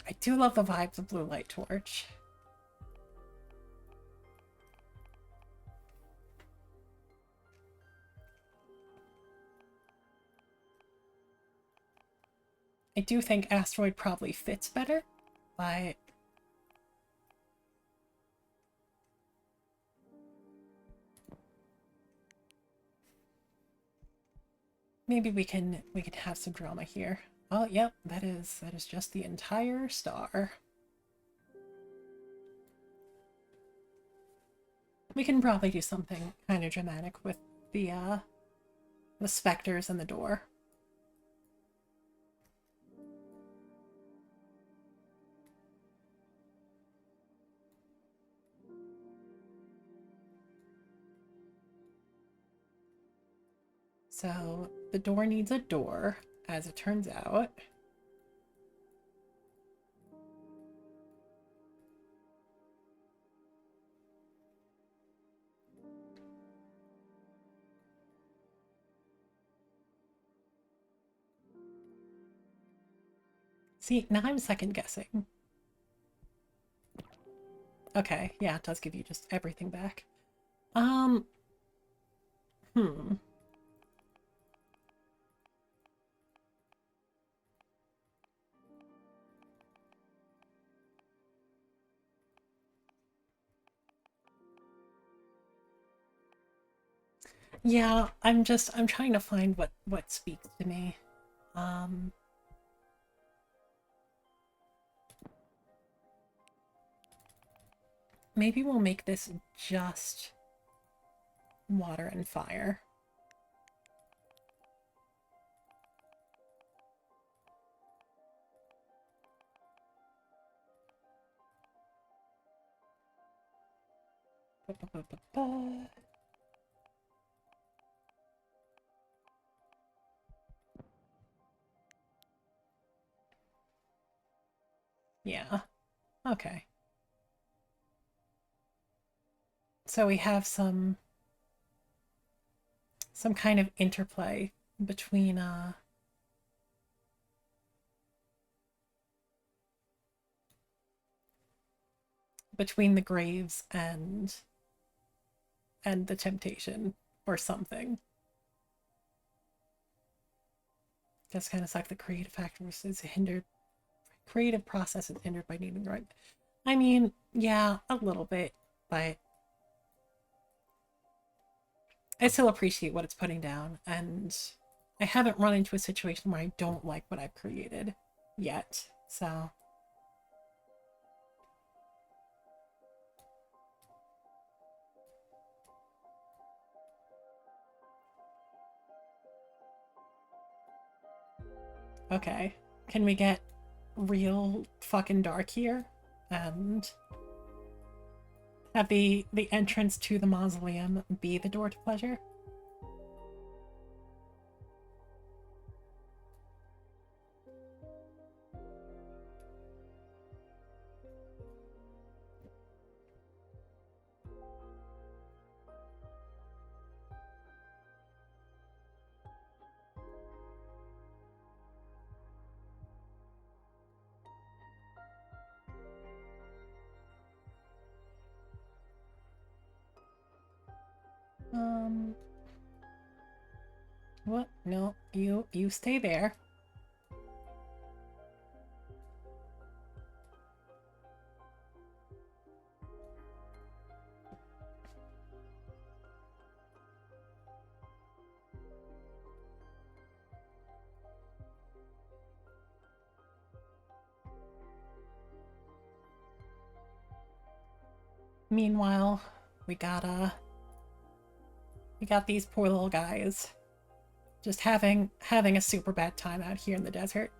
I do love the vibes of Blue Light Torch. I do think asteroid probably fits better, but maybe we can have some drama here. Oh, yep, that is just the entire star. We can probably do something kind of dramatic with the specters and the door. So the door needs a door, as it turns out. See, now I'm second guessing. Okay, yeah, it does give you just everything back. Hmm. Yeah, I'm trying to find what speaks to me. Um, Maybe we'll make this just water and fire. Yeah. Okay. So we have some kind of interplay between between the graves and the temptation or something. Just kind of suck the creative factors is hindered. Creative process is hindered by needing the right. I mean, yeah, a little bit, but I still appreciate what it's putting down, and I haven't run into a situation where I don't like what I've created yet. So okay. Can we get real fucking dark here? And have the entrance to the mausoleum be the door to pleasure? What? No, you stay there. Meanwhile, we got these poor little guys just having a super bad time out here in the desert.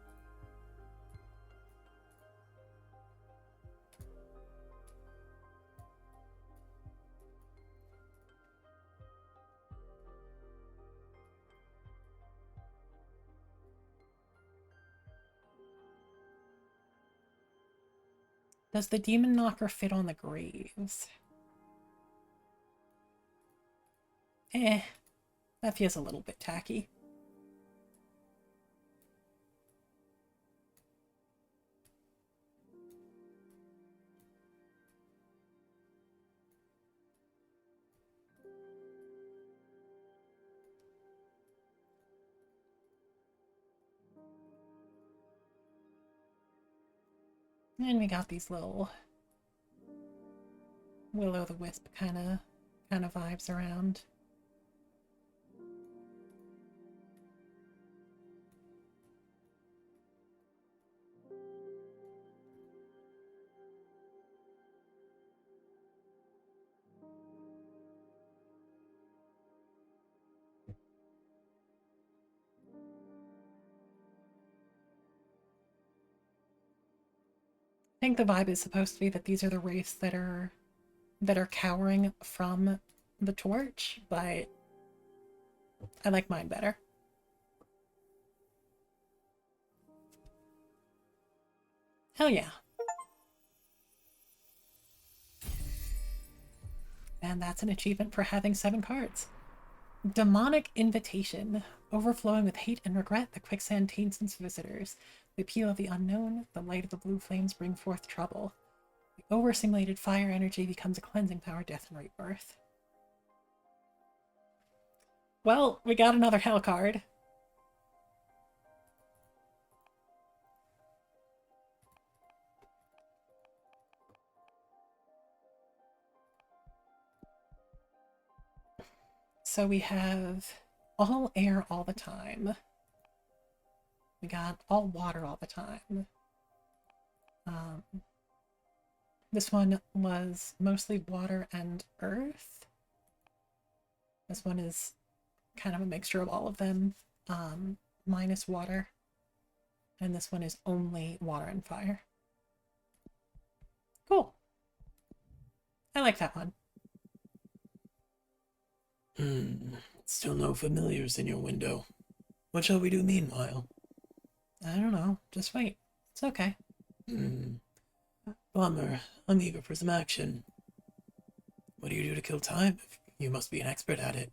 Does the demon knocker fit on the graves? Eh, that feels a little bit tacky. And we got these little will-o'-the-wisp kind of vibes around. I think the vibe is supposed to be that these are the wraiths that are cowering from the torch, but I like mine better. Hell yeah. And that's an achievement for having 7 cards. Demonic Invitation. Overflowing with hate and regret, the quicksand taints its visitors. The appeal of the unknown, the light of the blue flames bring forth trouble. The overstimulated fire energy becomes a cleansing power, death and rebirth. Well, we got another hell card. So we have all air all the time. We got all water all the time. This one was mostly water and earth. This one is kind of a mixture of all of them, minus water. And this one is only water and fire. Cool. I like that one. Still no familiars in your window. What shall we do meanwhile? I don't know. Just wait. It's okay. Bummer. I'm eager for some action. What do you do to kill time? You must be an expert at it.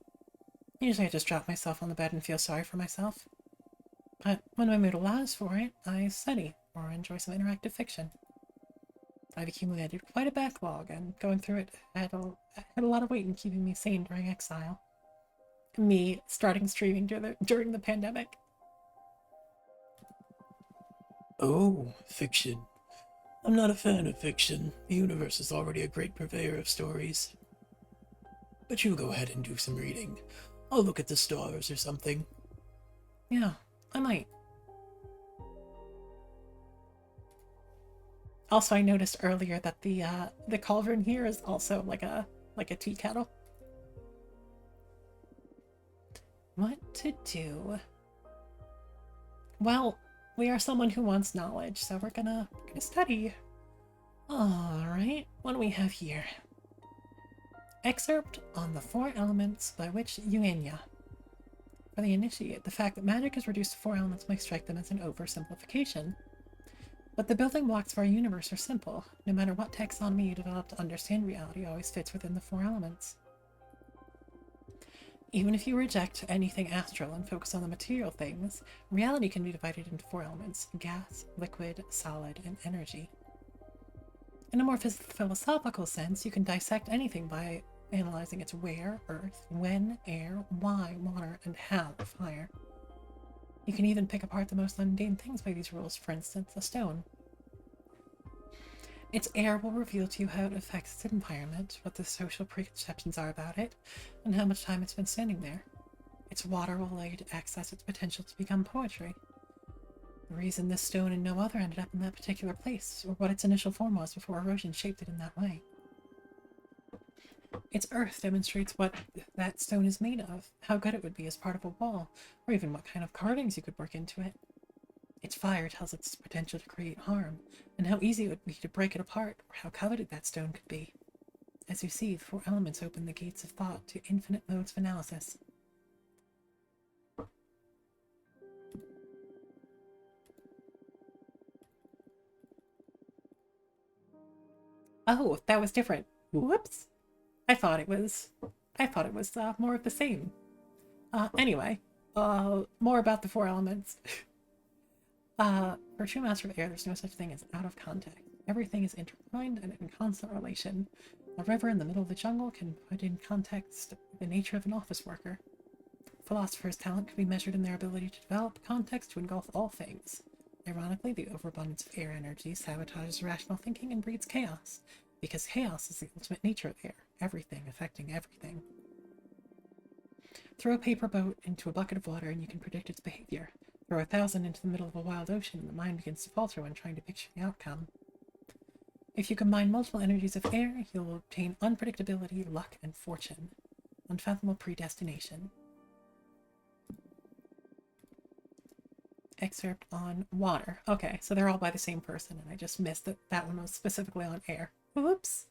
Usually I just drop myself on the bed and feel sorry for myself. But when my mood allows for it, I study or enjoy some interactive fiction. I've accumulated quite a backlog, and going through it had a lot of weight in keeping me sane during exile. Me starting streaming during the pandemic. Oh, fiction. I'm not a fan of fiction. The universe is already a great purveyor of stories. But you go ahead and do some reading. I'll look at the stars or something. Yeah, I might. Also, I noticed earlier that the cauldron here is also like a tea kettle. What to do? Well, we are someone who wants knowledge, so we're gonna study. Alright, what do we have here? Excerpt on the 4 elements by which Yuenya. For the initiate, the fact that magic is reduced to 4 elements might strike them as an oversimplification. But the building blocks of our universe are simple. No matter what taxonomy you develop to understand reality, always fits within the 4 elements. Even if you reject anything astral and focus on the material things, reality can be divided into 4 elements: gas, liquid, solid, and energy. In a more philosophical sense, you can dissect anything by analyzing its where, earth, when, air, why, water, and how, fire. You can even pick apart the most mundane things by these rules, for instance, a stone. Its air will reveal to you how it affects its environment, what the social preconceptions are about it, and how much time it's been standing there. Its water will allow you to access its potential to become poetry. The reason this stone and no other ended up in that particular place, or what its initial form was before erosion shaped it in that way. Its earth demonstrates what that stone is made of, how good it would be as part of a wall, or even what kind of carvings you could work into it. Its fire tells its potential to create harm, and how easy it would be to break it apart, or how coveted that stone could be. As you see, the 4 elements open the gates of thought to infinite modes of analysis. Oh, that was different. Whoops. I thought it was more of the same. Anyway, more about the 4 elements. For true master of air, there's no such thing as out of contact. Everything is intertwined and in constant relation. A river in the middle of the jungle can put in context the nature of an office worker. Philosophers' talent can be measured in their ability to develop context to engulf all things. Ironically, the overabundance of air energy sabotages rational thinking and breeds chaos, because chaos is the ultimate nature of air, everything affecting everything. Throw a paper boat into a bucket of water and you can predict its behavior. Throw 1,000 into the middle of a wild ocean and the mind begins to falter when trying to picture the outcome. If you combine multiple energies of air, you'll obtain unpredictability, luck, and fortune. Unfathomable predestination. Excerpt on water. Okay, so they're all by the same person, and I just missed that that one was specifically on air. Whoops.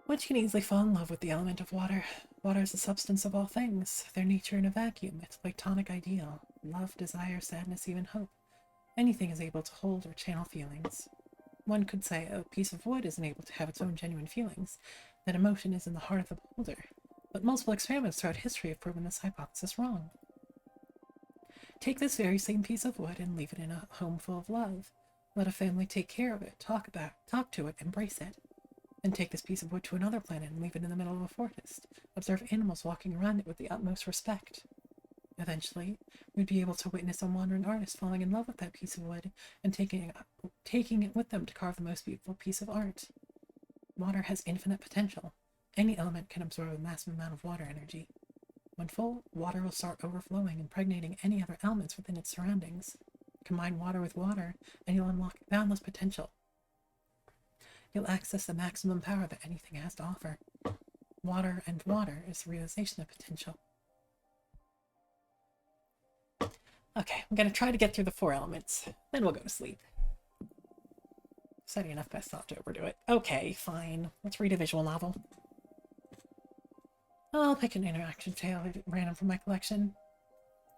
Which can easily fall in love with the element of water. Water is the substance of all things, their nature in a vacuum, its platonic ideal. Love, desire, sadness, even hope. Anything is able to hold or channel feelings. One could say a piece of wood isn't able to have its own genuine feelings, that emotion is in the heart of the beholder. But multiple experiments throughout history have proven this hypothesis wrong. Take this very same piece of wood and leave it in a home full of love. Let a family take care of it, talk to it, embrace it. Then take this piece of wood to another planet and leave it in the middle of a forest. Observe animals walking around it with the utmost respect. Eventually, we'd be able to witness a wandering artist falling in love with that piece of wood and taking it with them to carve the most beautiful piece of art. Water has infinite potential. Any element can absorb a massive amount of water energy. When full, water will start overflowing, impregnating any other elements within its surroundings. Combine water with water, and you'll unlock boundless potential. You'll access the maximum power that anything has to offer. Water and water is the realization of potential. Okay, I'm gonna try to get through the 4 elements, then we'll go to sleep. Study enough best not to overdo it. Okay, fine. Let's read a visual novel. I'll pick an interaction tale random from my collection.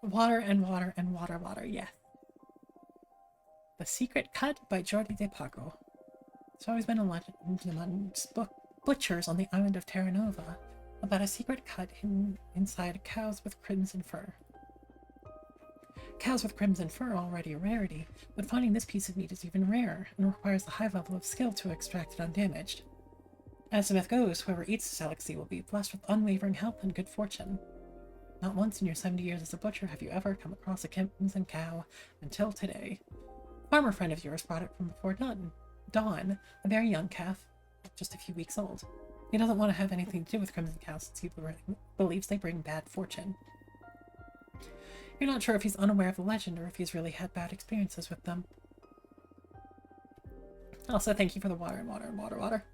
Water and water and water, water, yes. The Secret Cut by Jordi de Paco. There's always been a legend amongst butchers on the island of Terra Nova about a secret cut hidden inside cows with crimson fur. Cows with crimson fur are already a rarity, but finding this piece of meat is even rarer and requires a high level of skill to extract it undamaged. As the myth goes, whoever eats this delicacy will be blessed with unwavering health and good fortune. Not once in your 70 years as a butcher have you ever come across a crimson cow until today. A farmer friend of yours brought it from before Dawn, a very young calf, just a few weeks old. He doesn't want to have anything to do with crimson cows since he believes they bring bad fortune. You're not sure if he's unaware of the legend or if he's really had bad experiences with them. Also, thank you for the water and water and water, water.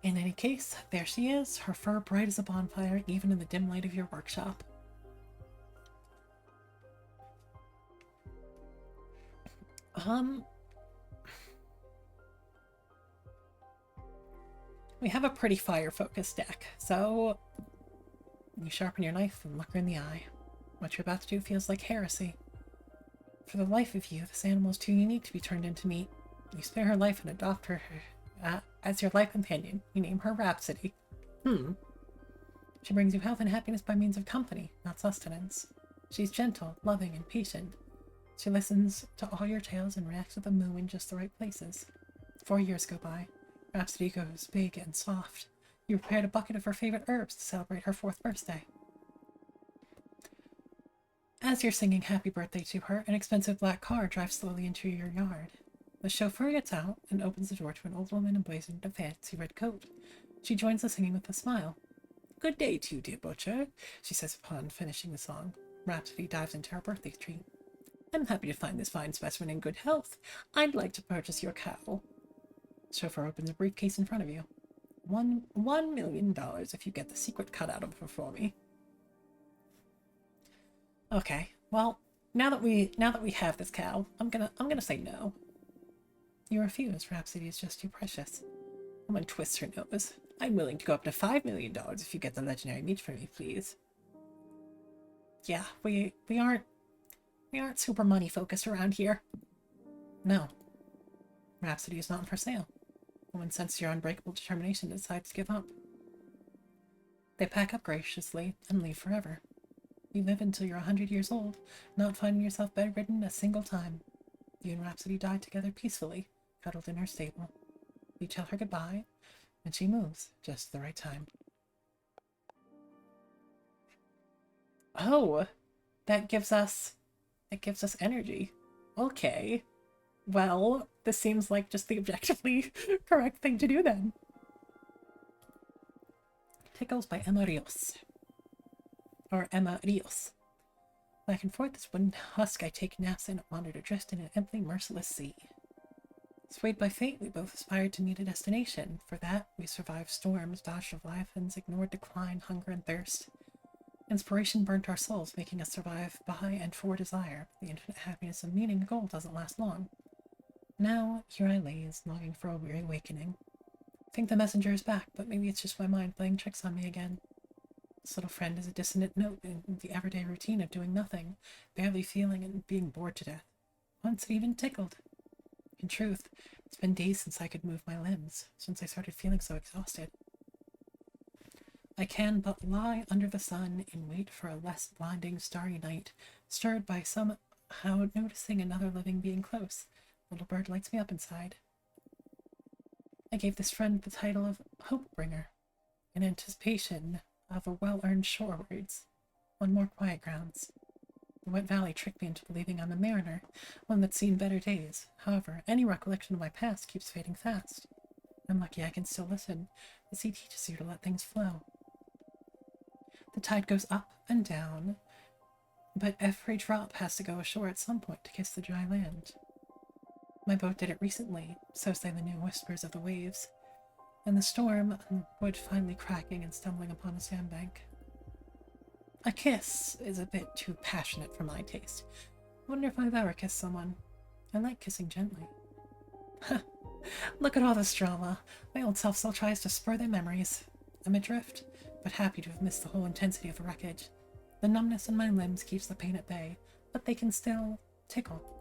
In any case, there she is, her fur bright as a bonfire, even in the dim light of your workshop. We have a pretty fire-focused deck, so you sharpen your knife and look her in the eye. What you're about to do feels like heresy. For the life of you, this animal is too unique to be turned into meat. You spare her life and adopt her as your life companion. You name her Rhapsody. She brings you health and happiness by means of company, not sustenance. She's gentle, loving, and patient. She listens to all your tales and reacts with a moo in just the right places. 4 years go by. Rhapsody goes big and soft. You prepared a bucket of her favorite herbs to celebrate her 4th birthday. As you're singing happy birthday to her, an expensive black car drives slowly into your yard. The chauffeur gets out and opens the door to an old woman emblazoned in a fancy red coat. She joins the singing with a smile. "Good day to you, dear butcher," she says upon finishing the song. Rhapsody dives into her birthday tree. "I'm happy to find this fine specimen in good health. I'd like to purchase your cow." The chauffeur opens a briefcase in front of you. $1 million if you get the secret cut out of her for me. Okay, well, now that we have this cow, I'm gonna say no. You refuse. Rhapsody is just too precious. The woman twists her nose. "I'm willing to go up to $5 million if you get the legendary meat for me, please." Yeah, we aren't super money focused around here. No. Rhapsody is not for sale. The woman senses your unbreakable determination and decides to give up. They pack up graciously and leave forever. You live until you're 100 years old, not finding yourself bedridden a single time. You and Rhapsody die together peacefully, cuddled in her stable. You tell her goodbye, and she moves just at the right time. Oh, that gives us energy. Okay. Well, this seems like just the objectively correct thing to do then. Tickles by Emma Rios. Or Emma Rios. Back and forth this wooden husk I take naps in, wandered adrift in an empty, merciless sea. Swayed by fate, we both aspired to meet a destination. For that, we survived storms, dodged leviathans, ignored decline, hunger, and thirst. Inspiration burnt our souls, making us survive by and for desire. The infinite happiness of meeting a goal doesn't last long. Now, here I laze, longing for a weary awakening. I think the messenger is back, but maybe it's just my mind playing tricks on me again. This little friend is a dissonant note in the everyday routine of doing nothing, barely feeling and being bored to death. Once it even tickled. In truth, it's been days since I could move my limbs, since I started feeling so exhausted. I can but lie under the sun and wait for a less blinding starry night, stirred by somehow noticing another living being close. Little bird lights me up inside. I gave this friend the title of Hope Bringer, in anticipation of a well-earned shorewards. One more quiet grounds. The wet valley tricked me into believing I'm a mariner, one that's seen better days. However, any recollection of my past keeps fading fast. I'm lucky I can still listen. The sea teaches you to let things flow. The tide goes up and down, but every drop has to go ashore at some point to kiss the dry land. My boat did it recently, so say the new whispers of the waves. In the storm, wood finally cracking and stumbling upon a sandbank. A kiss is a bit too passionate for my taste. Wonder if I've ever kissed someone. I like kissing gently. Look at all this drama. My old self still tries to spur their memories. I'm adrift, but happy to have missed the whole intensity of the wreckage. The numbness in my limbs keeps the pain at bay, but they can still tickle.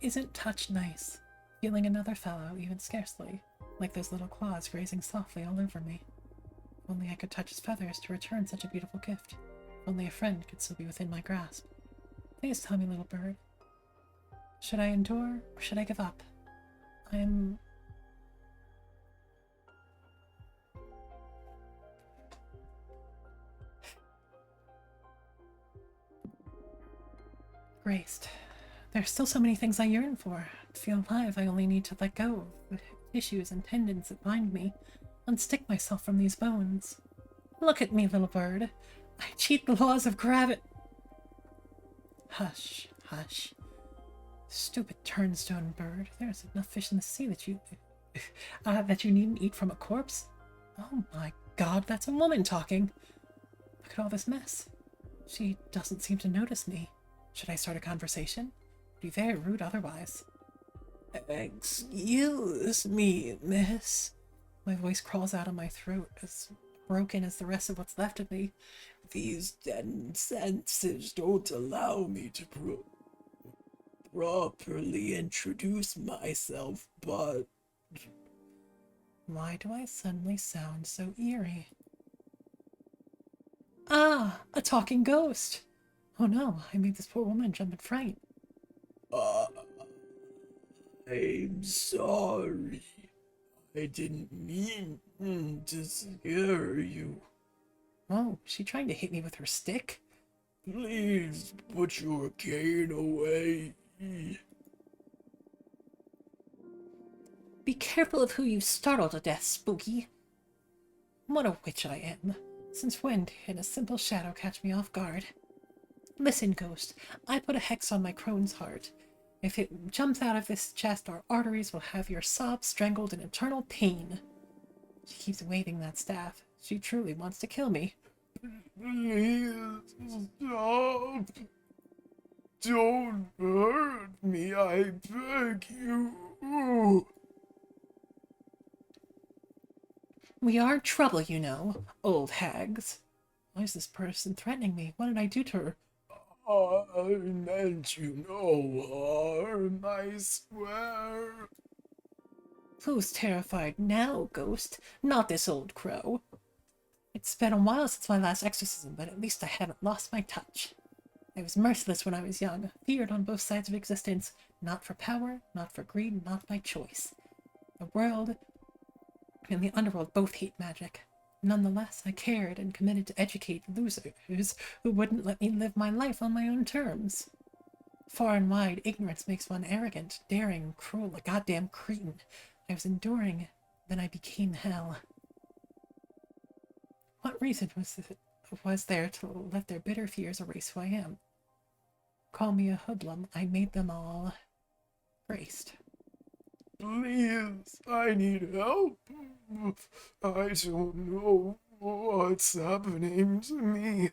Isn't touch nice? Feeling another fellow, even scarcely, like those little claws grazing softly all over me. If only I could touch his feathers to return such a beautiful gift. If only a friend could still be within my grasp. Please tell me, little bird. Should I endure, or should I give up? I'm... graced. There are still so many things I yearn for. To feel alive, I only need to let go of the tissues and tendons that bind me, unstick myself from these bones. Look at me, little bird. I cheat the laws of gravity. Hush, hush. Stupid turnstone bird. There's enough fish in the sea that you needn't eat from a corpse. Oh my god, that's a woman talking. Look at all this mess. She doesn't seem to notice me. Should I start a conversation? It'd be very rude otherwise. Excuse me, miss. My voice crawls out of my throat, as broken as the rest of what's left of me. These deadened senses don't allow me to properly introduce myself, but... Why do I suddenly sound so eerie? Ah, a talking ghost! Oh no, I made this poor woman jump in fright. I'm sorry. I didn't mean to scare you. Oh, she trying to hit me with her stick? Please put your cane away. Be careful of who you startle to death, Spooky. What a witch I am. Since when can a simple shadow catch me off guard? Listen, ghost, I put a hex on my crone's heart. If it jumps out of this chest, our arteries will have your sobs strangled in eternal pain. She keeps waving that staff. She truly wants to kill me. Please stop. Don't hurt me, I beg you. We are in trouble, you know, old hags. Why is this person threatening me? What did I do to her? I meant you no harm, I swear. Who's terrified now, ghost? Not this old crow. It's been a while since my last exorcism, but at least I haven't lost my touch. I was merciless when I was young, feared on both sides of existence, not for power, not for greed, not by choice. The world and the underworld both hate magic. Nonetheless, I cared and committed to educate losers who wouldn't let me live my life on my own terms. Far and wide, ignorance makes one arrogant, daring, cruel, a goddamn cretin. I was enduring, then I became hell. What reason was there to let their bitter fears erase who I am? Call me a hoodlum, I made them all graced. Please, I need help. I don't know what's happening to me.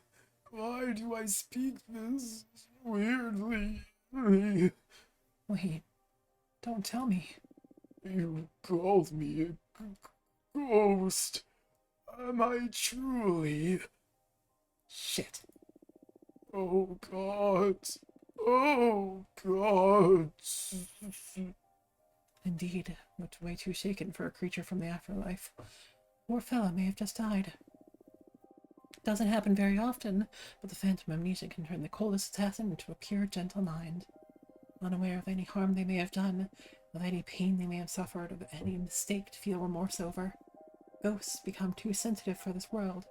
Why do I speak this weirdly? Wait, don't tell me. You called me a ghost. Am I truly? Shit. Oh God. Oh God. Indeed, looked way too shaken for a creature from the afterlife. Poor fella may have just died. Doesn't happen very often, but the phantom amnesia can turn the coldest assassin into a pure, gentle mind. Unaware of any harm they may have done, of any pain they may have suffered, of any mistake to feel remorse over. Ghosts become too sensitive for this world.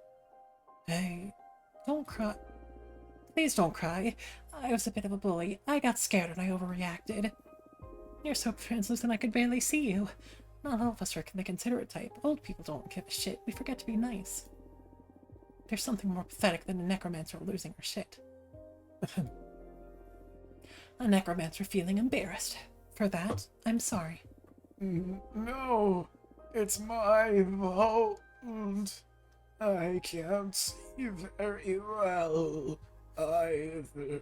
Hey, don't cry. Please don't cry. I was a bit of a bully. I got scared and I overreacted. You're so translucent I could barely see you. Not all of us are the considerate type. Old people don't give a shit. We forget to be nice. There's something more pathetic than a necromancer losing her shit. A necromancer feeling embarrassed. For that, I'm sorry. No, it's my fault. I can't see very well either.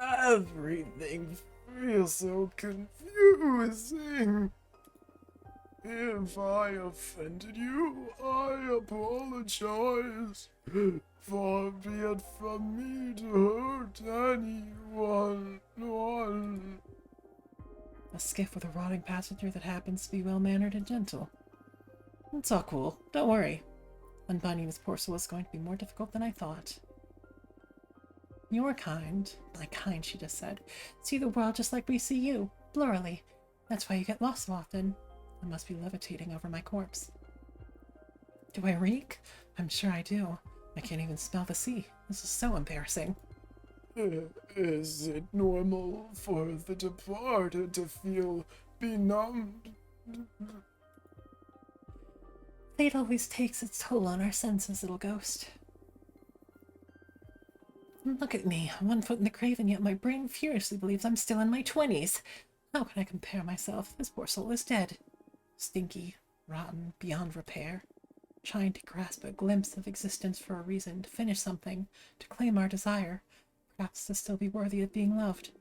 Everything feels so confusing. If I offended you, I apologize. Far be it from me to hurt anyone. A skiff with a rotting passenger that happens to be well-mannered and gentle. It's all cool. Don't worry. Unbinding this poor soul is going to be more difficult than I thought. You're kind. My kind, she just said. See the world just like we see you. Blurrily. That's why you get lost so often. I must be levitating over my corpse. Do I reek? I'm sure I do. I can't even smell the sea. This is so embarrassing. Is it normal for the departed to feel benumbed? Fate always takes its toll on our senses, little ghost. Look at me, 1 foot in the grave, and yet my brain furiously believes I'm still in my 20s. How can I compare myself? This poor soul is dead. Stinky, rotten, beyond repair. Trying to grasp a glimpse of existence for a reason, to finish something, to claim our desire, perhaps to still be worthy of being loved.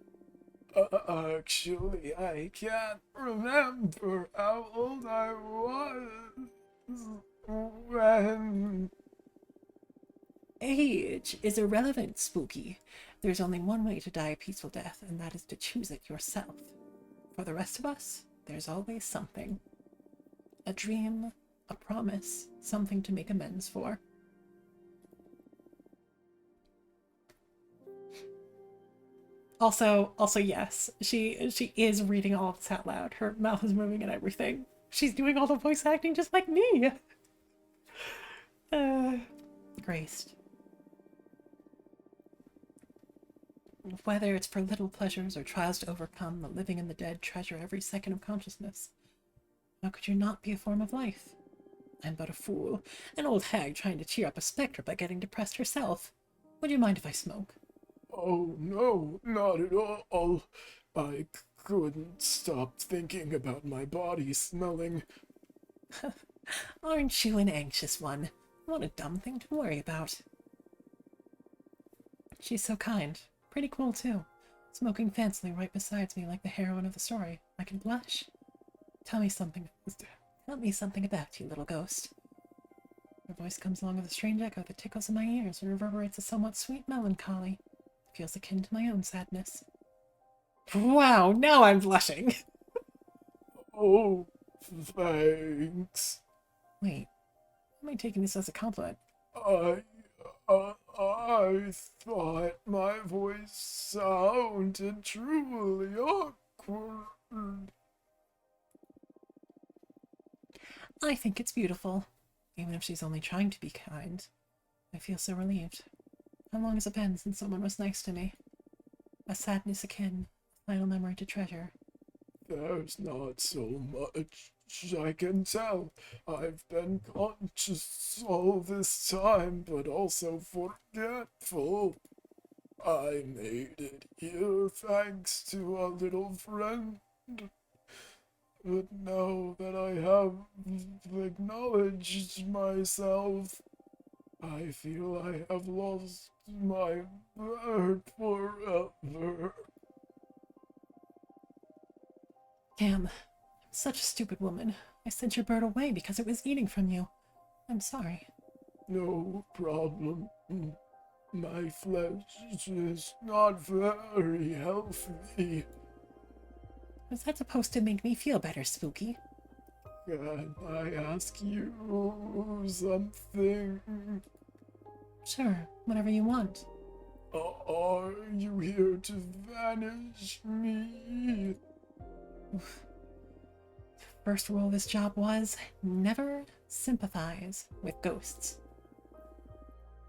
Actually, I can't remember how old I was when... Age is irrelevant, Spooky. There's only one way to die a peaceful death, and that is to choose it yourself. For the rest of us, there's always something. A dream, a promise, something to make amends for. Also, yes, she is reading all of this out loud. Her mouth is moving and everything. She's doing all the voice acting just like me. Graced. Whether it's for little pleasures or trials to overcome, the living and the dead treasure every second of consciousness. How could you not be a form of life? I'm but a fool, an old hag trying to cheer up a spectre by getting depressed herself. Would you mind if I smoke? Oh, no, not at all. I couldn't stop thinking about my body smelling. Aren't you an anxious one? What a dumb thing to worry about. She's so kind. Pretty cool, too. Smoking fancily right beside me like the heroine of the story. I can blush. Tell me something about you, little ghost. Her voice comes along with a strange echo that tickles in my ears and reverberates a somewhat sweet melancholy. It feels akin to my own sadness. Wow, now I'm blushing! Oh, thanks. Wait, am I taking this as a compliment? I thought my voice sounded truly awkward. I think it's beautiful. Even if she's only trying to be kind, I feel so relieved. How long has it been since someone was nice to me? A sadness akin, a final memory to treasure. There's not so much I can tell. I've been conscious all this time, but also forgetful. I made it here thanks to a little friend. But now that I have acknowledged myself, I feel I have lost my bird forever. Damn, I'm such a stupid woman. I sent your bird away because it was eating from you. I'm sorry. No problem. My flesh is not very healthy. Was that supposed to make me feel better, Spooky? Can I ask you something? Sure, whatever you want. Are you here to vanish me? First rule of this job was never sympathize with ghosts.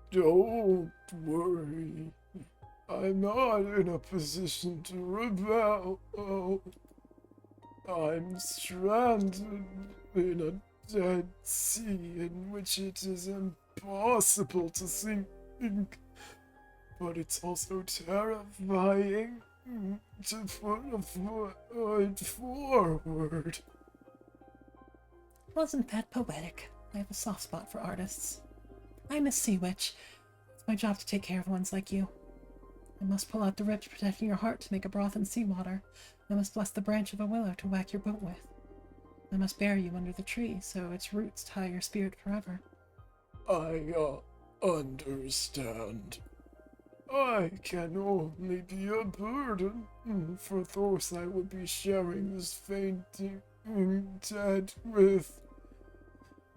Don't worry. I'm not in a position to rebel. I'm stranded in a dead sea in which it is impossible to sink, but it's also terrifying to put a foot forward. Wasn't that poetic? I have a soft spot for artists. I'm a sea witch. It's my job to take care of ones like you. I must pull out the ribs protecting your heart to make a broth in seawater. I must bless the branch of a willow to whack your boat with. I must bury you under the tree so its roots tie your spirit forever. I understand. I can only be a burden, for those I would be sharing this fainting dead with.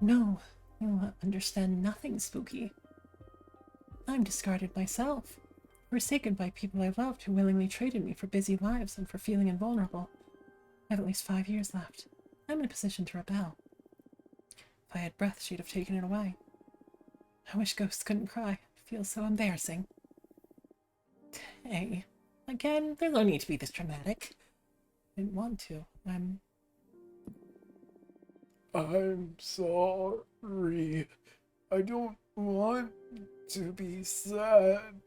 No, you understand nothing, Spooky. I'm discarded myself, forsaken by people I loved who willingly traded me for busy lives and for feeling invulnerable. I have at least 5 years left. I'm in a position to rebel. If I had breath, she'd have taken it away. I wish ghosts couldn't cry. It feels so embarrassing. Hey, again, there's no need to be this dramatic. I didn't want to. I'm sorry. I don't want to be sad,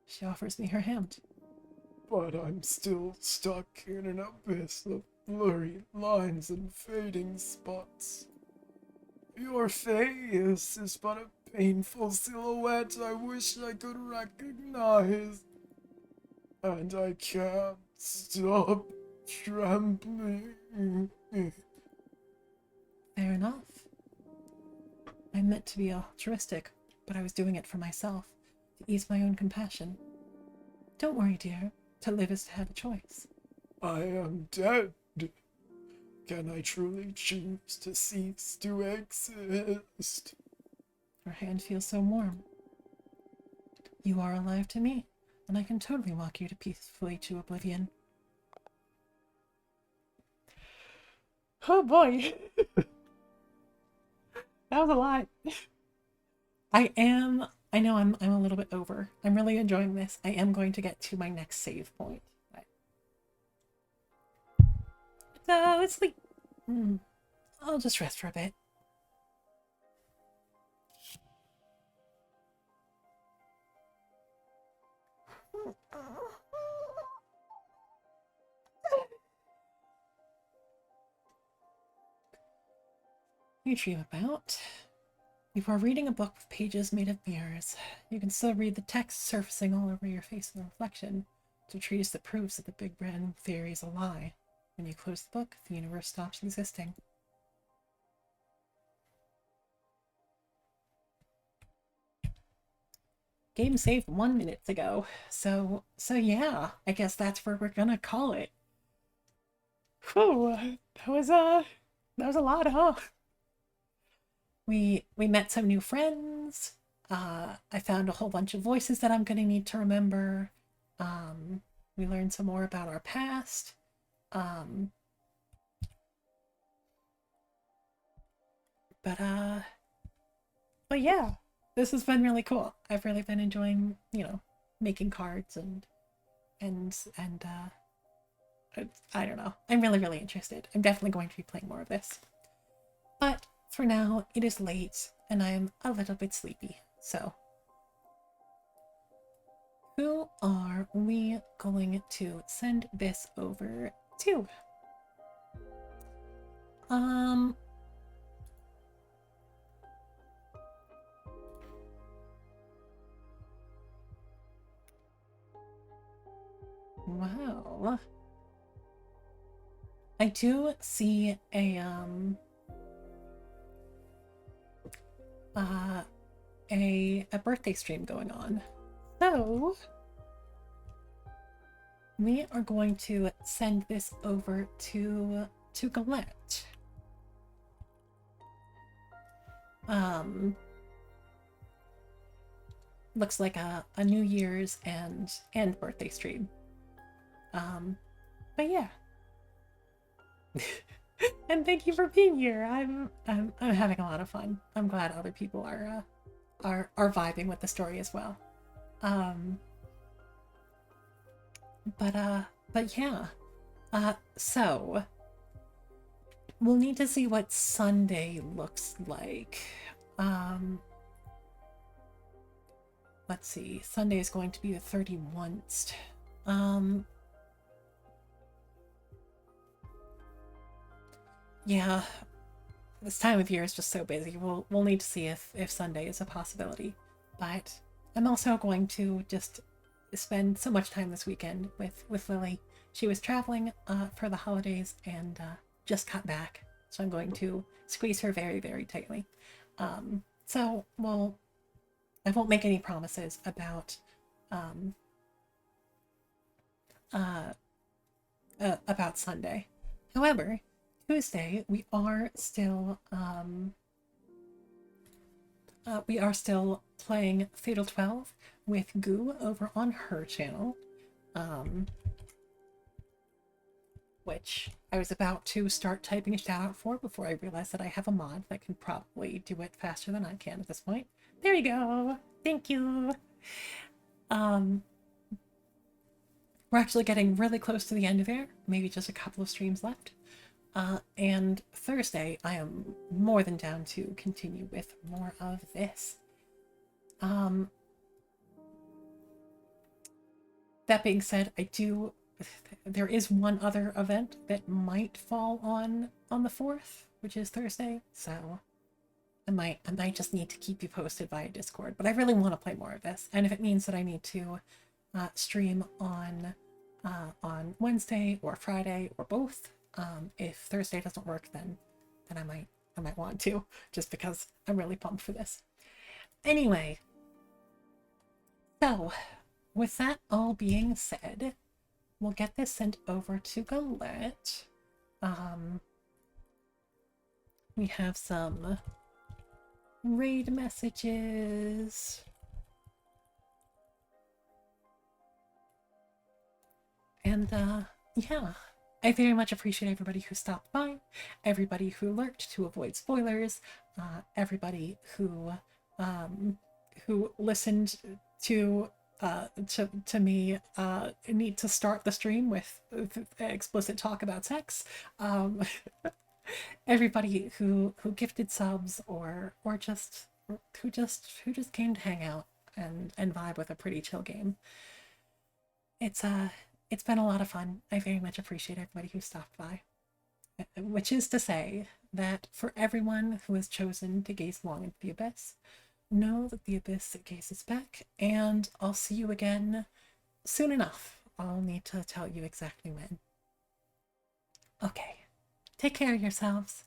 She offers me her hand. but I'm still stuck in an abyss of blurry lines and fading spots. Your face is but a painful silhouette I wish I could recognize. And I can't stop trembling. Fair enough. I meant to be altruistic, but I was doing it for myself, to ease my own compassion. Don't worry, dear. To live is to have a choice. I am dead. Can I truly choose to cease to exist? Her hand feels so warm. You are alive to me, and I can totally walk you to peacefully to oblivion. Oh boy. That was a lot. I know I'm a little bit over. I'm really enjoying this. I am going to get to my next save point. But, let's sleep. I'll just rest for a bit. You dream about. You are reading a book with pages made of mirrors. You can still read the text surfacing all over your face in the reflection. It's a treatise that proves that the Big Bang theory is a lie. When you close the book, the universe stops existing. Game saved 1 minute ago. So yeah, I guess that's where we're gonna call it. Whew, that was a lot, huh? We met some new friends. I found a whole bunch of voices that I'm gonna need to remember. We learned some more about our past. but yeah, this has been really cool. I've really been enjoying, making cards and I don't know. I'm really, really interested. I'm definitely going to be playing more of this. But for now, it is late and I'm a little bit sleepy. So, who are we going to send this over to? Wow. I do see a birthday stream going on. So we are going to send this over to Galette. Looks like a New Year's and birthday stream. But yeah. And thank you for being here. I'm having a lot of fun. I'm glad other people are vibing with the story as well. But yeah. So we'll need to see what Sunday looks like. Let's see. Sunday is going to be the 31st. Yeah, this time of year is just so busy. We'll need to see if Sunday is a possibility. But I'm also going to just spend so much time this weekend with Lily. She was traveling for the holidays and just got back, so I'm going to squeeze her very, very tightly. So I won't make any promises about Sunday. However, Tuesday we are still playing Fatal 12 with Goo over on her channel, which I was about to start typing a shout out for before I realized that I have a mod that can probably do it faster than I can at this point. There you go. Thank you. We're actually getting really close to the end of there. Maybe just a couple of streams left. And Thursday, I am more than down to continue with more of this. That being said, there is one other event that might fall on the 4th, which is Thursday, so I might just need to keep you posted via Discord, but I really want to play more of this, and if it means that I need to stream on Wednesday or Friday or both, if Thursday doesn't work, then I might want to, just because I'm really pumped for this. Anyway, so with that all being said, we'll get this sent over to Galette. We have some raid messages. And yeah, I very much appreciate everybody who stopped by, everybody who lurked to avoid spoilers, everybody who listened to me need to start the stream with explicit talk about sex, everybody who gifted subs or just who just came to hang out and vibe with a pretty chill game. It's been a lot of fun. I very much appreciate everybody who stopped by, which is to say that for everyone who has chosen to gaze long into the abyss, know that the abyss gazes back, and I'll see you again soon enough. I'll need to tell you exactly when. Okay, take care of yourselves.